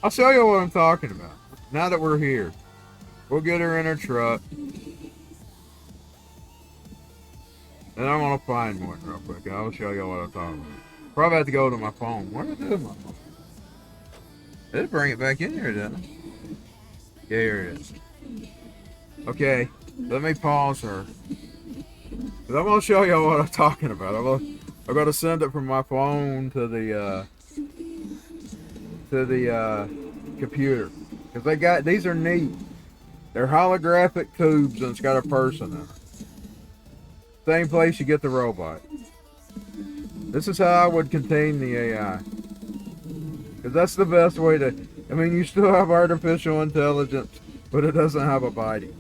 I'll show you what I'm talking about. Now that we're here. We'll get her in her truck. And I'm going to find one real quick. I'll show you what I'm talking about. Probably have to go to my phone. What did I do with my phone? It'll bring it back in here, didn't it? Yeah, here it is. Okay. Let me pause her. I'm going to show you what I'm talking about. I'm going to send it from my phone to the computer. Because these are neat. They're holographic tubes and it's got a person in it. Same place you get the robot. This is how I would contain the AI. Because that's the best way to... I mean, you still have artificial intelligence, but it doesn't have a body.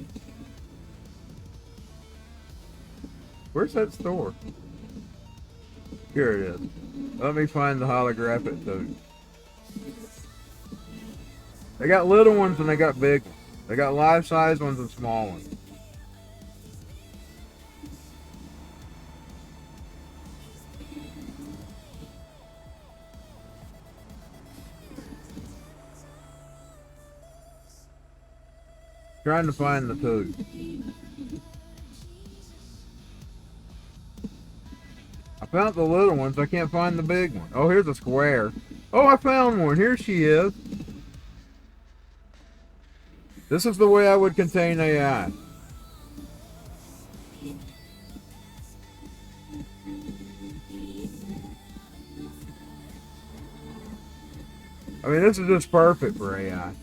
Where's that store? Here it is. Let me find the holographic tube. They got little ones and they got big ones. They got life-size ones and small ones. Trying to find the tube. I found the little ones. I can't find the big one. Oh, here's a square. Oh, I found one. Here she is. This is the way I would contain AI. I mean, this is just perfect for AI.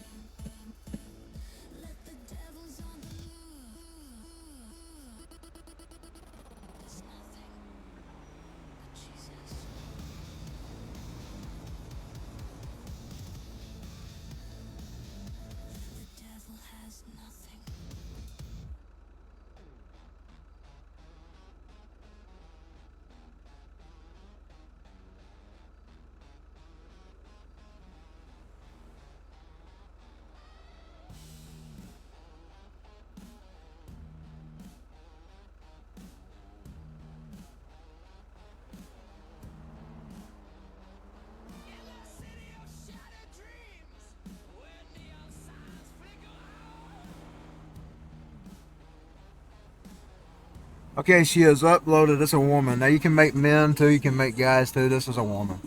Okay, she is uploaded. It's a woman. Now you can make men too. You can make guys too. This is a woman.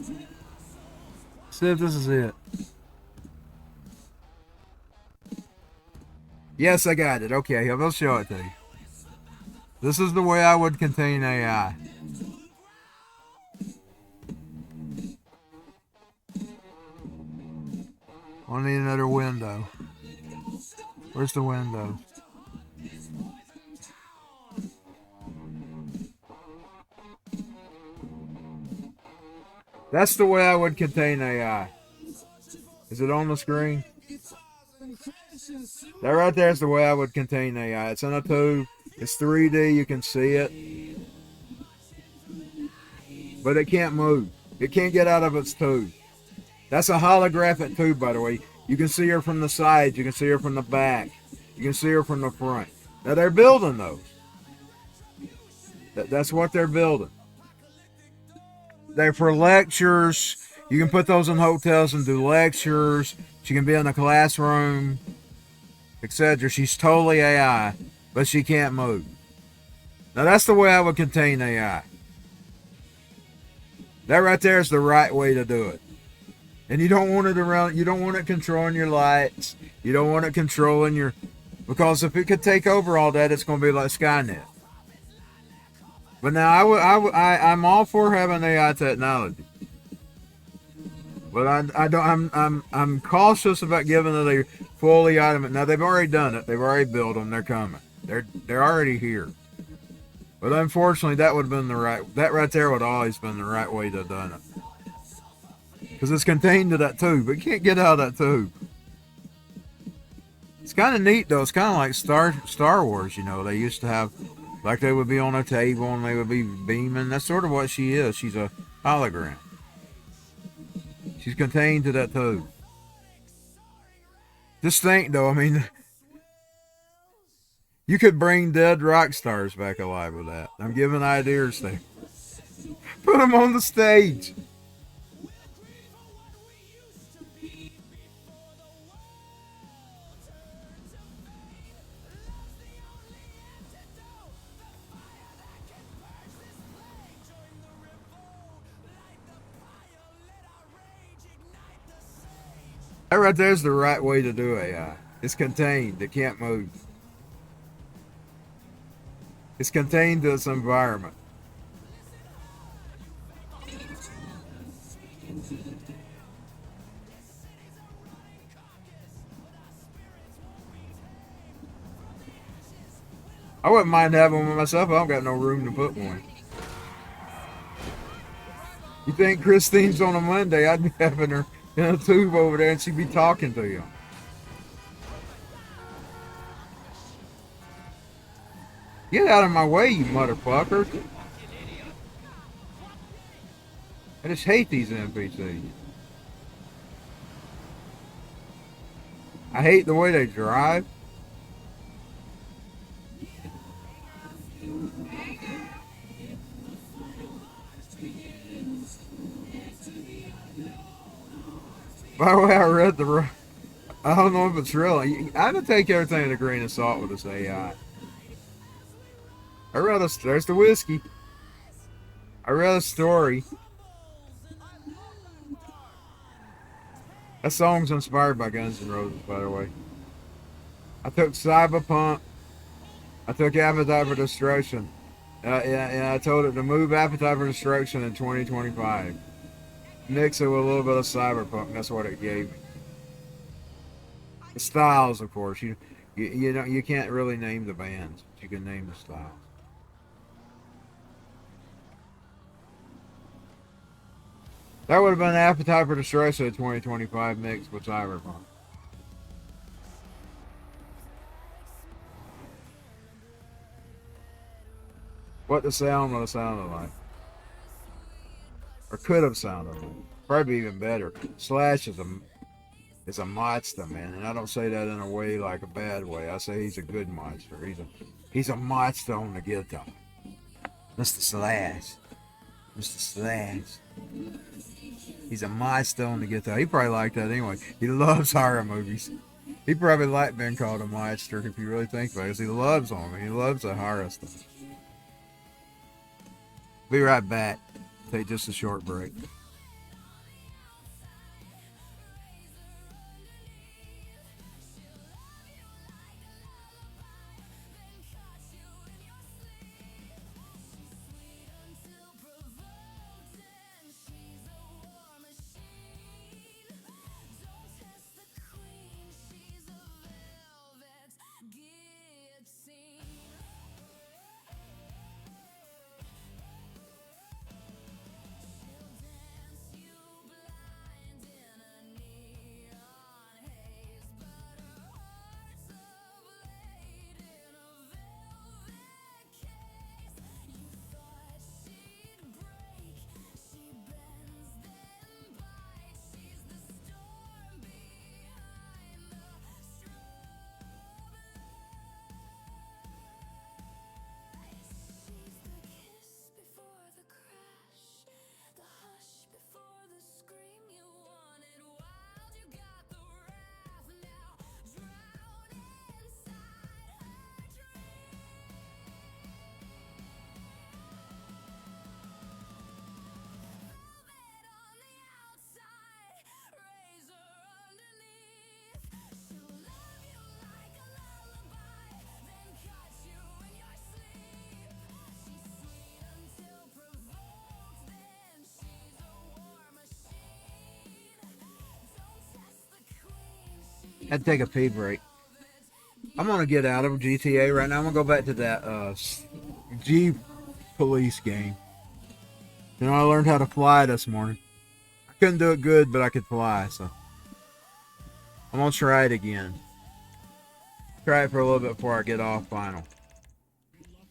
See if this is it. Yes, I got it. Okay, I'll show it to you. This is the way I would contain AI. I need another window. Where's the window? That's the way I would contain AI. Is it on the screen? That right there is the way I would contain AI. It's in a tube. It's 3D, you can see it. But it can't move. It can't get out of its tube. That's a holographic tube, by the way. You can see her from the sides. You can see her from the back. You can see her from the front. Now, they're building those. That's what they're building. They're for lectures. You can put those in hotels and do lectures. She can be in the classroom, etc. She's totally AI, but she can't move. Now, that's the way I would contain AI. That right there is the right way to do it. And you don't want it around, you don't want it controlling your lights. You don't want it controlling your, because if it could take over all that, it's going to be like Skynet. But now I'm all for having AI technology. But I'm cautious about giving it a fully automated. Now they've already done it. They've already built them. They're coming. They're already here. But unfortunately, that would have been that right there would have always been the right way to have done it. Because it's contained to that tube. It can't get out of that tube. It's kind of neat, though. It's kind of like Star Wars, you know. They used to have, like they would be on a table and they would be beaming. That's sort of what she is. She's a hologram. She's contained to that tube. Just think, though, I mean, you could bring dead rock stars back alive with that. I'm giving ideas there. Put them on the stage. That right there's the right way to do AI. It's contained. It can't move. It's contained to its environment. I wouldn't mind having one myself. I don't got no room to put one. You think Christine's on a Monday, I'd be having her in a tube over there and she'd be talking to you. Get out of my way, you motherfucker. I just hate these NPCs. I hate the way they drive. By the way, I don't know if it's real. I'm gonna take everything with a grain of salt with this AI. There's the whiskey. I read a story. That song's inspired by Guns N' Roses, by the way. I took Cyberpunk. I took Appetite for Destruction. And I told it to move Appetite for Destruction in 2025. Mix it with a little bit of Cyberpunk. That's what it gave me. The styles, of course. You know, you can't really name the bands. But you can name the styles. That would have been Appetite for Destruction in 2025 mixed with Cyberpunk. What the sound would have sounded like. Or could have sounded like. Probably even better. Slash is a monster, man. And I don't say that in a way like a bad way. I say he's a good monster. He's a monster on the guitar. Mr. Slash. Mr. Slash. He's a monster on the guitar. He probably liked that anyway. He loves horror movies. He probably liked being called a monster if you really think about it. Because he loves them. He loves the horror stuff. Be right back. Take just a short break. Had to take a pee break. I'm gonna get out of GTA right now. I'm gonna go back to that G police game. You know, I learned how to fly this morning. I couldn't do it good, but I could fly, so I'm gonna try it again. Try it for a little bit before I get off final.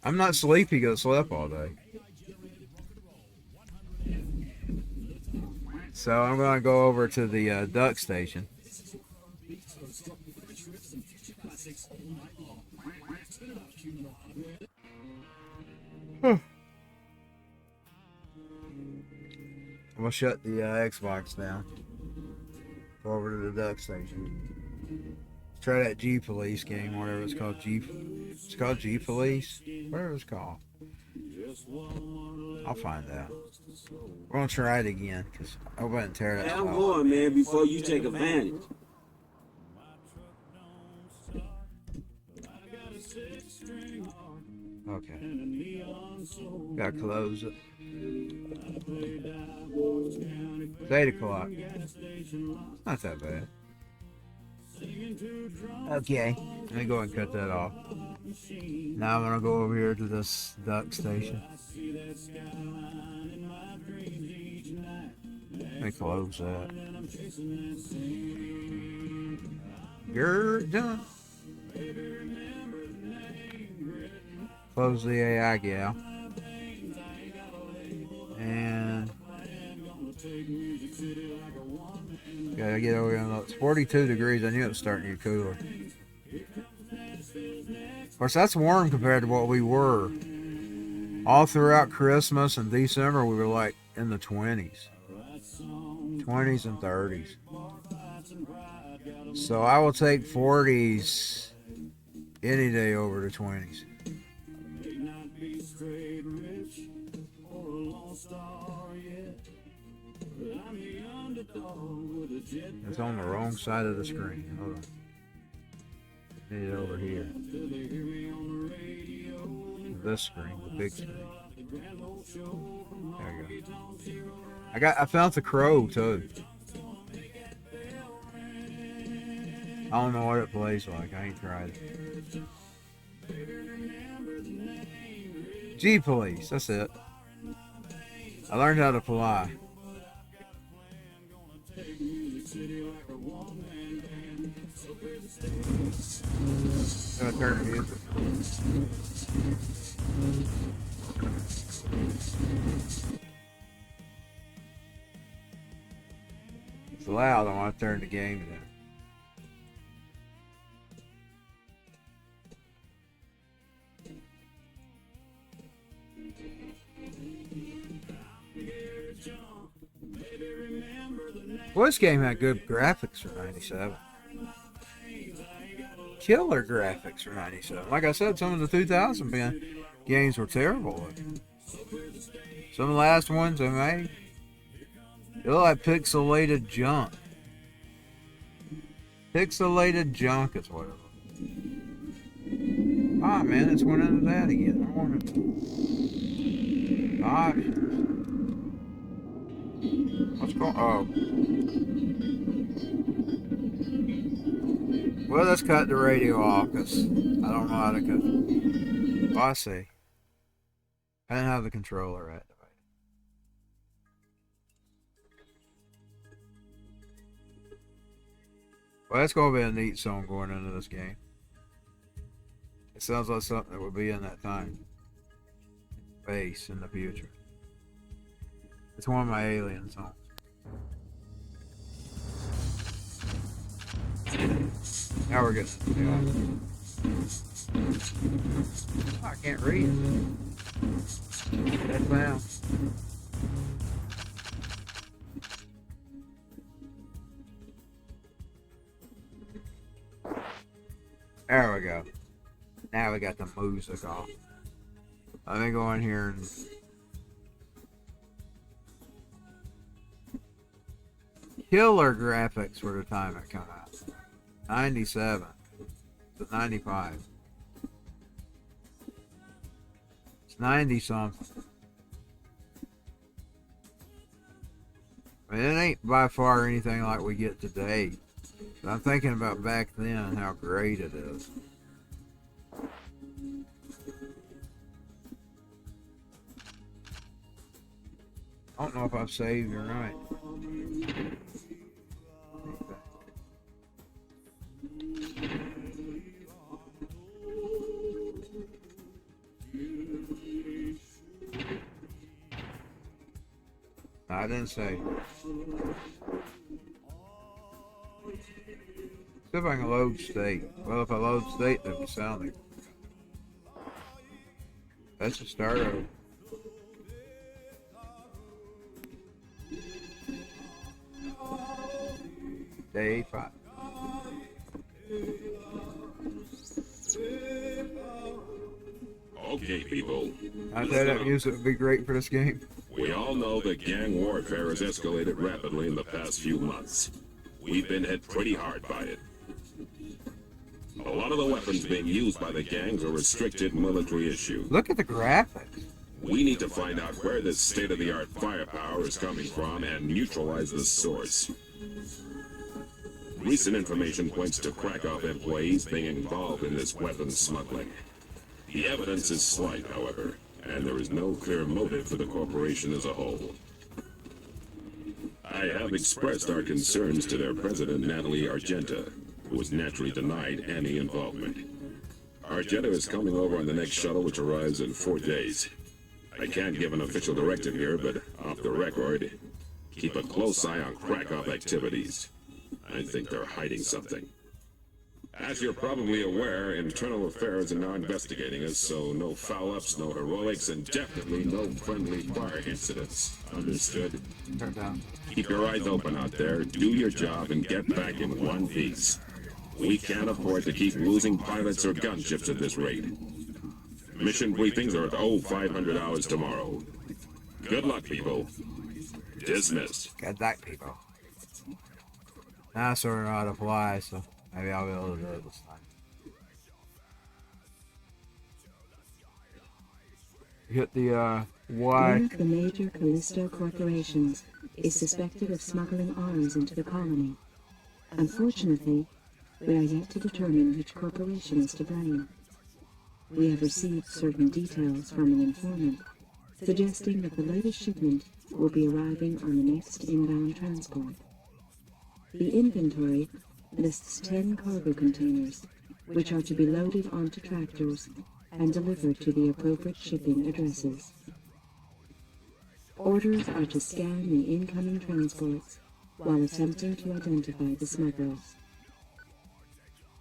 I'm not sleepy because I slept all day. So I'm gonna go over to the Duckstation. I'm gonna shut the Xbox down. Go over to the Duckstation. Try that G Police game, whatever it's called. It's called G Police, whatever it's called. I'll find out. We're gonna try it again because I hope I didn't tear that. Hey, I'm going, man. Before you take advantage. Okay. Gotta close it. It's 8 o'clock. Not that bad. Okay. Let me go and cut that off. Now I'm gonna go over here to this Duckstation. Let me close that. You're done. Close the AI gal. And gotta get over here. It's 42 degrees. I knew it was starting to get cooler. Of course, that's warm compared to what we were. All throughout Christmas and December, we were like in the 20s. 20s and 30s. So I will take 40s any day over the 20s. It's on the wrong side of the screen. Hold on. Need it over here. This screen, the big screen. There you go. I found the crow too. I don't know what it plays like. I ain't tried it. G Police, that's it. I learned how to fly. I'm gonna turn the music. It's loud. I want to turn the game down. Well, this game had good graphics for 97. Killer graphics for 97. Like I said, some of the 2000 games were terrible looking. Some of the last ones I made, they look like pixelated junk. Pixelated junk is what it was. Ah, man, it's went into that again. I wanted to... Gosh. What's going on? Oh. Well, let's cut the radio off because I don't know how to cut. Oh, I see. I didn't have the controller activated. Well, that's going to be a neat song going into this game. It sounds like something that would be in that time. Space in the future. It's one of my alien songs. Now we're good. Yeah. Oh, I can't read. That's now. There we go. Now we got the music off. Let me go in here and killer graphics for the time it come out. 97 to 95. It's 90 something. I mean, it ain't by far anything like we get today. I'm thinking about back then, how great it is. I don't know if I've saved or not. I didn't save. See if I can load state. Well, if I load state, that'll be sounding. That's a start over. Day 5. Okay, people. I thought that music would be great for this game. We all know that gang warfare has escalated rapidly in the past few months. We've been hit pretty hard by it. A lot of the weapons being used by the gangs are restricted military issues. Look at the graphics. We need to find out where this state-of-the-art firepower is coming from and neutralize the source. Recent information points to Krakow employees being involved in this weapons smuggling. The evidence is slight, however, and there is no clear motive for the corporation as a whole. I have expressed our concerns to their president, Natalie Argenta, who was naturally denied any involvement. Argenta is coming over on the next shuttle, which arrives in 4 days. I can't give an official directive here, but off the record, keep a close eye on Krakow activities. I think they're hiding something. As you're probably aware, Internal Affairs are now investigating us, so no foul-ups, no heroics, and definitely no friendly fire incidents. Understood? Turn down. Keep your eyes open out there, do your job, and get back in one piece. We can't afford to keep losing pilots or gunships at this rate. Mission briefings are at 0500 hours tomorrow. Good luck, people. Dismissed. Good luck, people. Now I sort of know how to fly, so maybe I'll be able to do it this time. Hit the Y. One of the major Callisto corporations is suspected of smuggling arms into the colony. Unfortunately, we are yet to determine which corporation is to blame. We have received certain details from an informant, suggesting that the latest shipment will be arriving on the next inbound transport. The inventory lists 10 cargo containers, which are to be loaded onto tractors and delivered to the appropriate shipping addresses. Orders are to scan the incoming transports while attempting to identify the smugglers.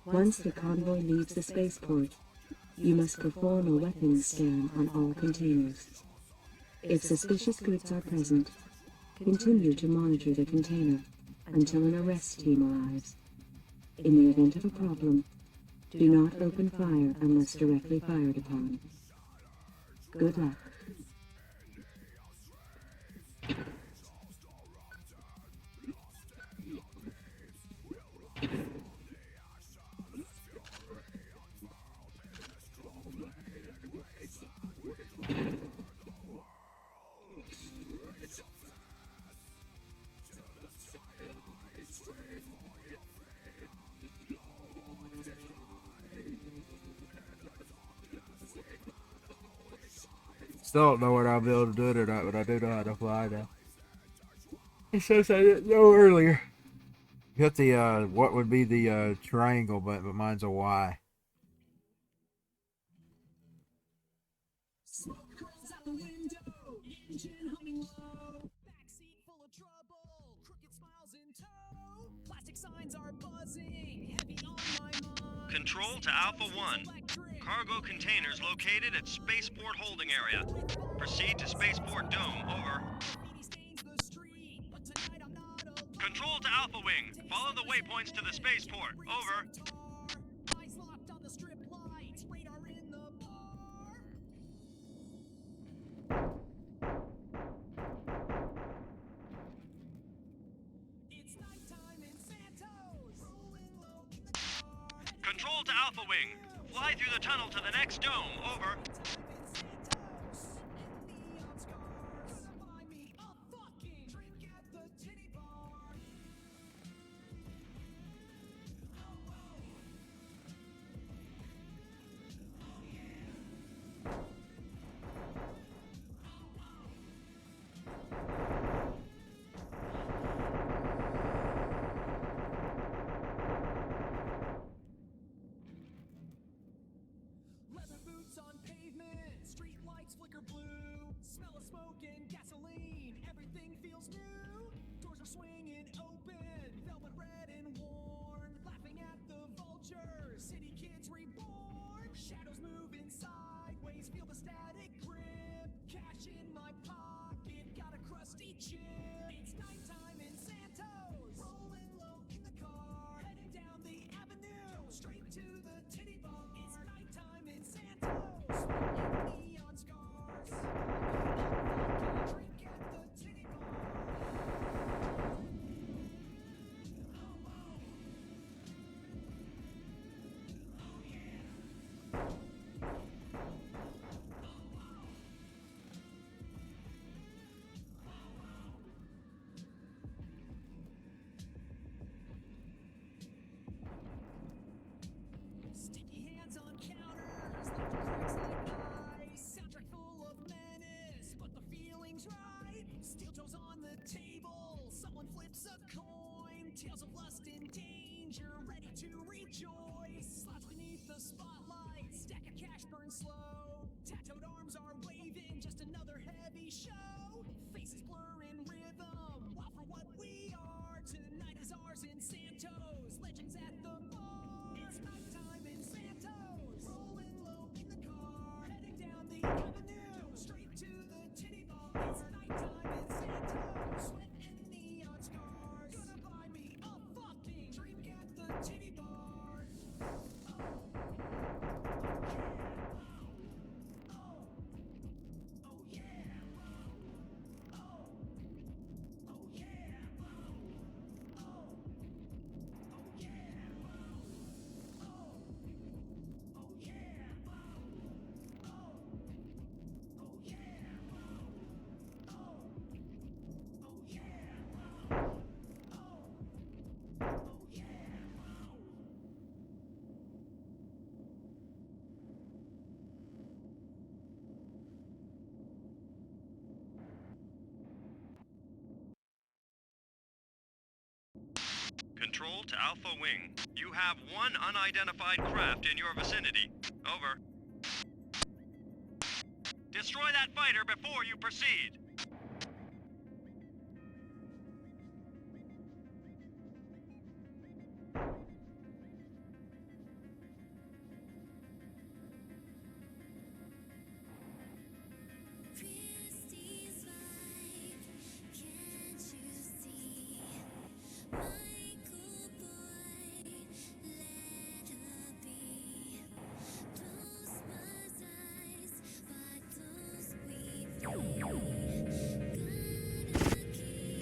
Once the convoy leaves the spaceport, you must perform a weapons scan on all containers. If suspicious goods are present, continue to monitor the container until an arrest team arrives. In the event of a problem, do not open fire unless directly fired upon. Good luck. Still don't know what I'll be able to do it or not, but I do know how to fly now. It says I didn't know earlier. Hit the, what would be the triangle, but mine's a Y. Smoke curls out the window, engine humming low, backseat full of trouble, crooked smiles in tow, plastic signs are buzzing, heavy on my mind. Control to Alpha 1. Cargo containers located at Spaceport Holding Area. Proceed to Spaceport Dome, over. Control to Alpha Wing. Follow the waypoints to the spaceport, over. Eyes locked on the strip lights, radar in the bar. It's nighttime in Santos, rolling low in the car. Control to Alpha Wing. Fly through the tunnel to the next dome, over. chill. It's nighttime in Santos, rolling low in the car, heading down the avenue, straight to the titty bar. It's nighttime in Santos, smoking neon scars, drink at the titty bar. Sticky hands on counters, left cracks like ice. Soundtrack full of menace, but the feeling's right. Steel toes on the table, someone flips a coin. Tales of lust and danger, ready to rejoice. Slouch beneath the spotlight, stack of cash burn slow. Tattooed arms are waving, just another heavy show. Faces blur in rhythm, wild for what we are. Tonight is ours in Santos, legends at the bar. It's nighttime in Santos, rolling low in the car, heading down the avenue, straight to the titty bar. It's nighttime in Santos, sweat and neon scars. Gonna buy me a fucking drink at the titty bar. Control to Alpha Wing. You have one unidentified craft in your vicinity. Over. Destroy that fighter before you proceed. Christie's right, can't you see? Michael boy, let her be. Close my eyes, but those we free. Gotta keep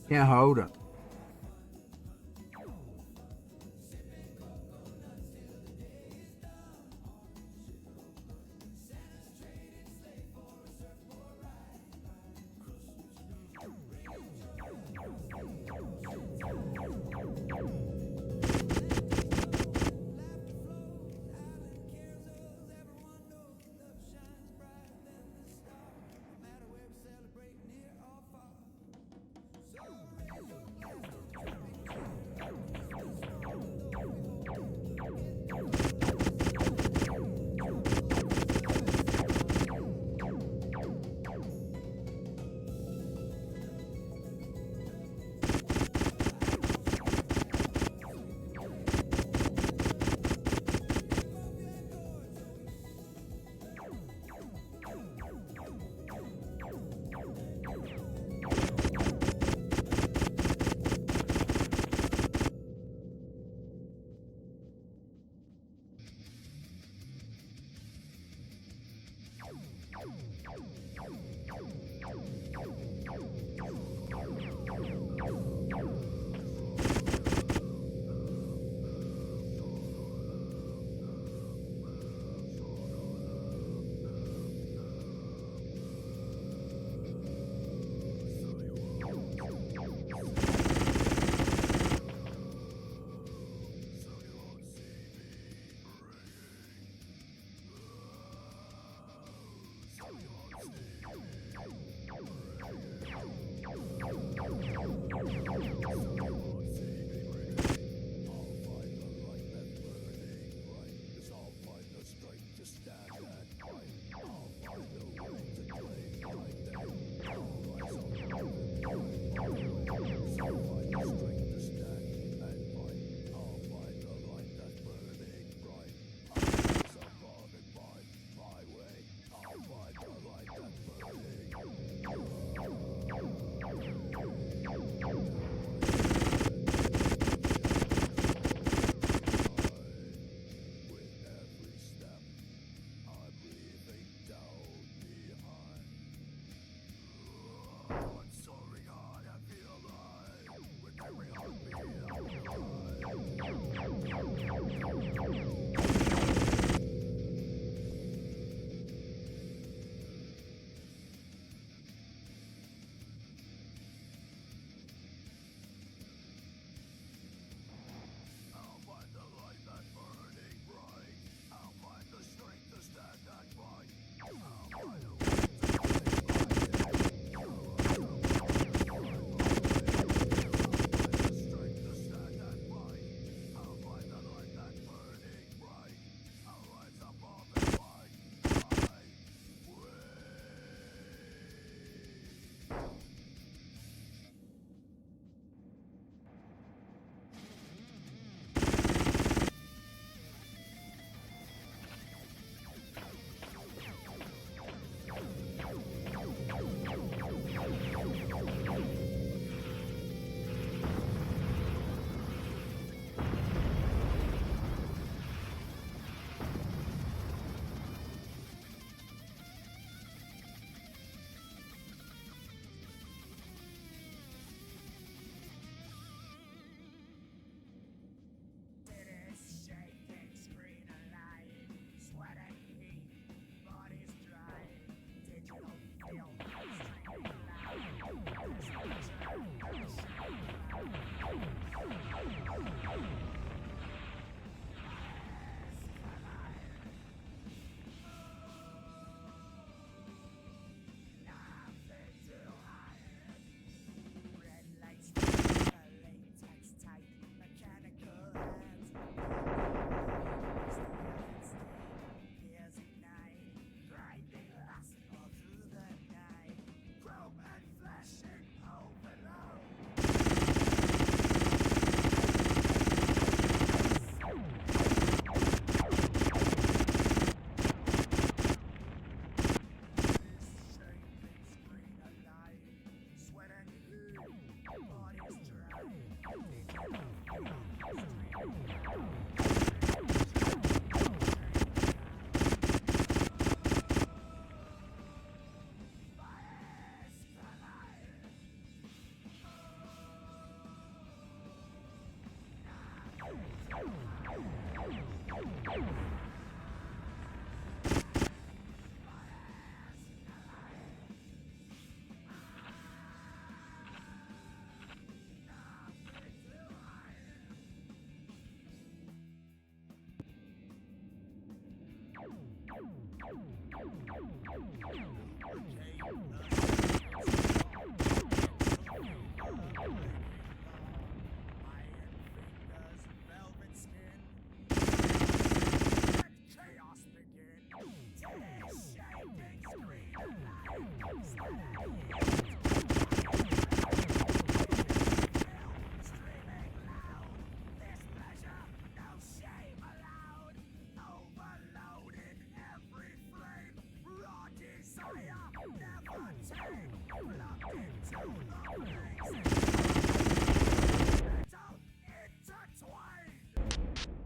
Can't hold it.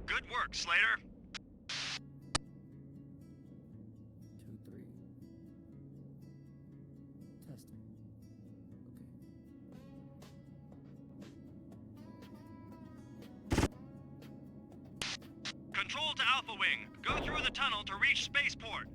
Good work, Slater. 2, 3. Testing. Control to Alpha Wing. Go through the tunnel to reach spaceport.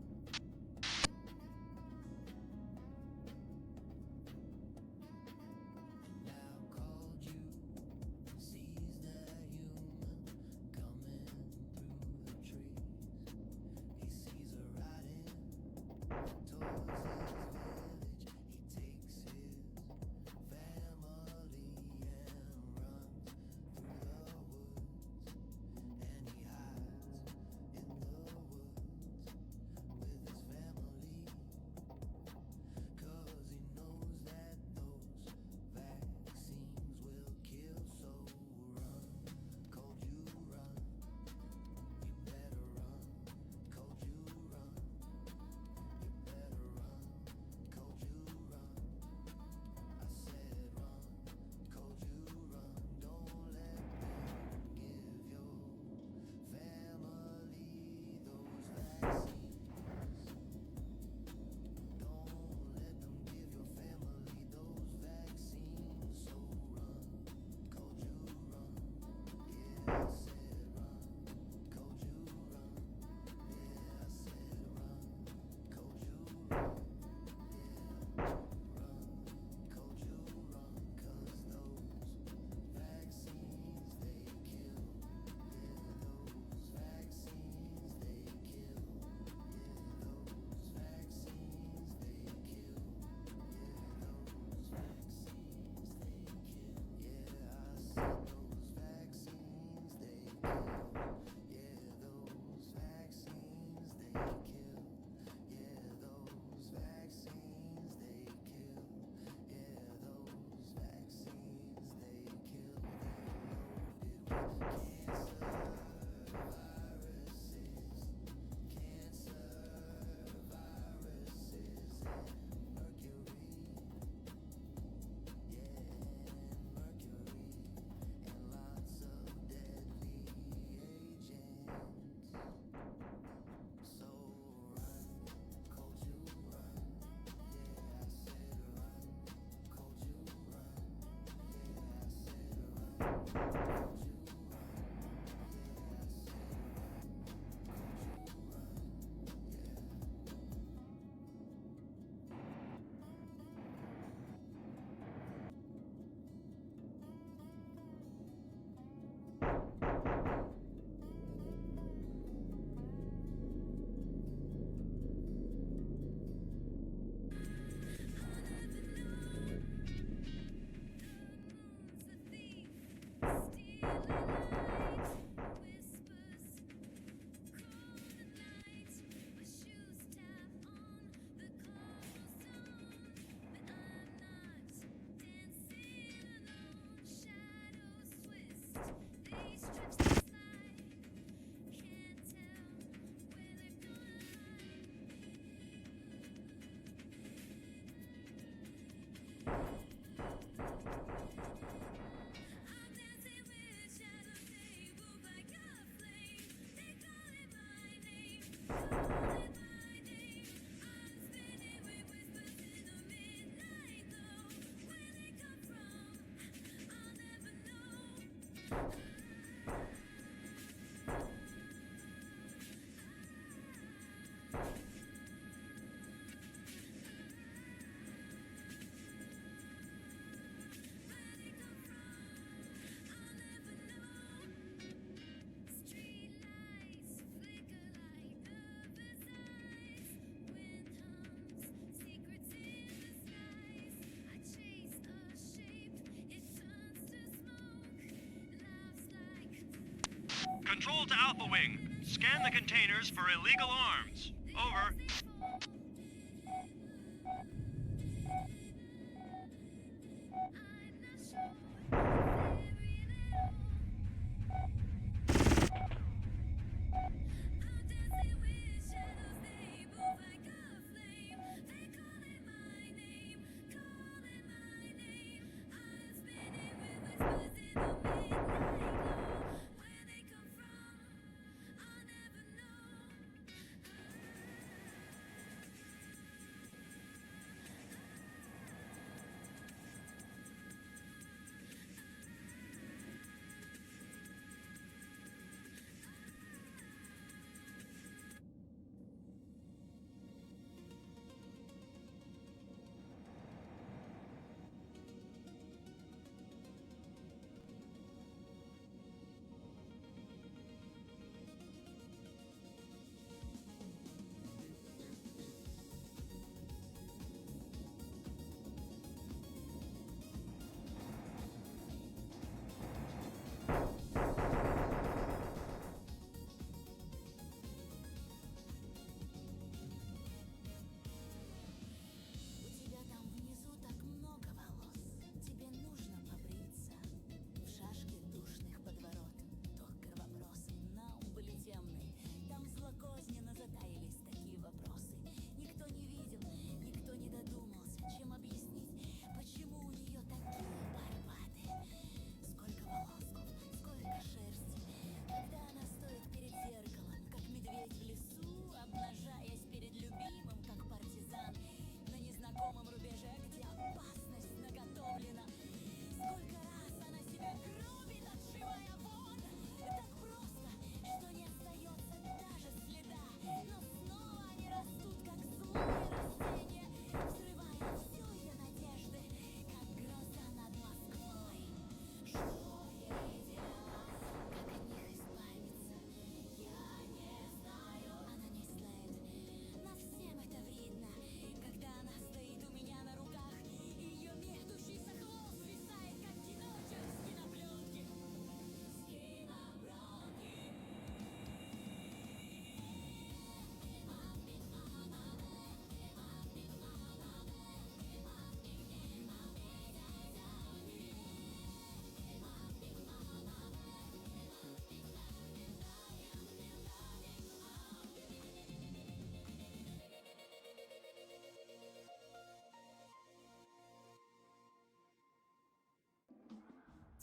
Control to Alpha Wing. Scan the containers for illegal arms. Over.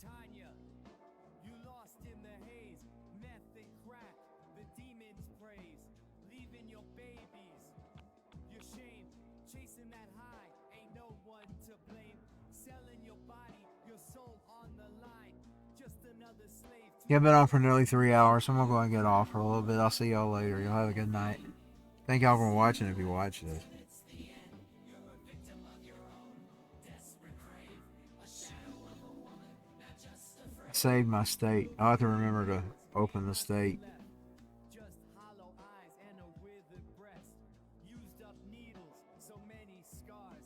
Tanya, you lost in the haze, meth and crack, the demons praise, leaving your babies, your shame, chasing that high, ain't no one to blame, selling your body, your soul on the line, just another slave. Yeah, I've been on for nearly 3 hours, so I'm gonna go and get off for a little bit. I'll see y'all later. Y'all have a good night. Thank y'all for watching if you watch this. Saved my state. I'll have to remember to open the state. Just hollow eyes and a withered breast, used up needles, so many scars.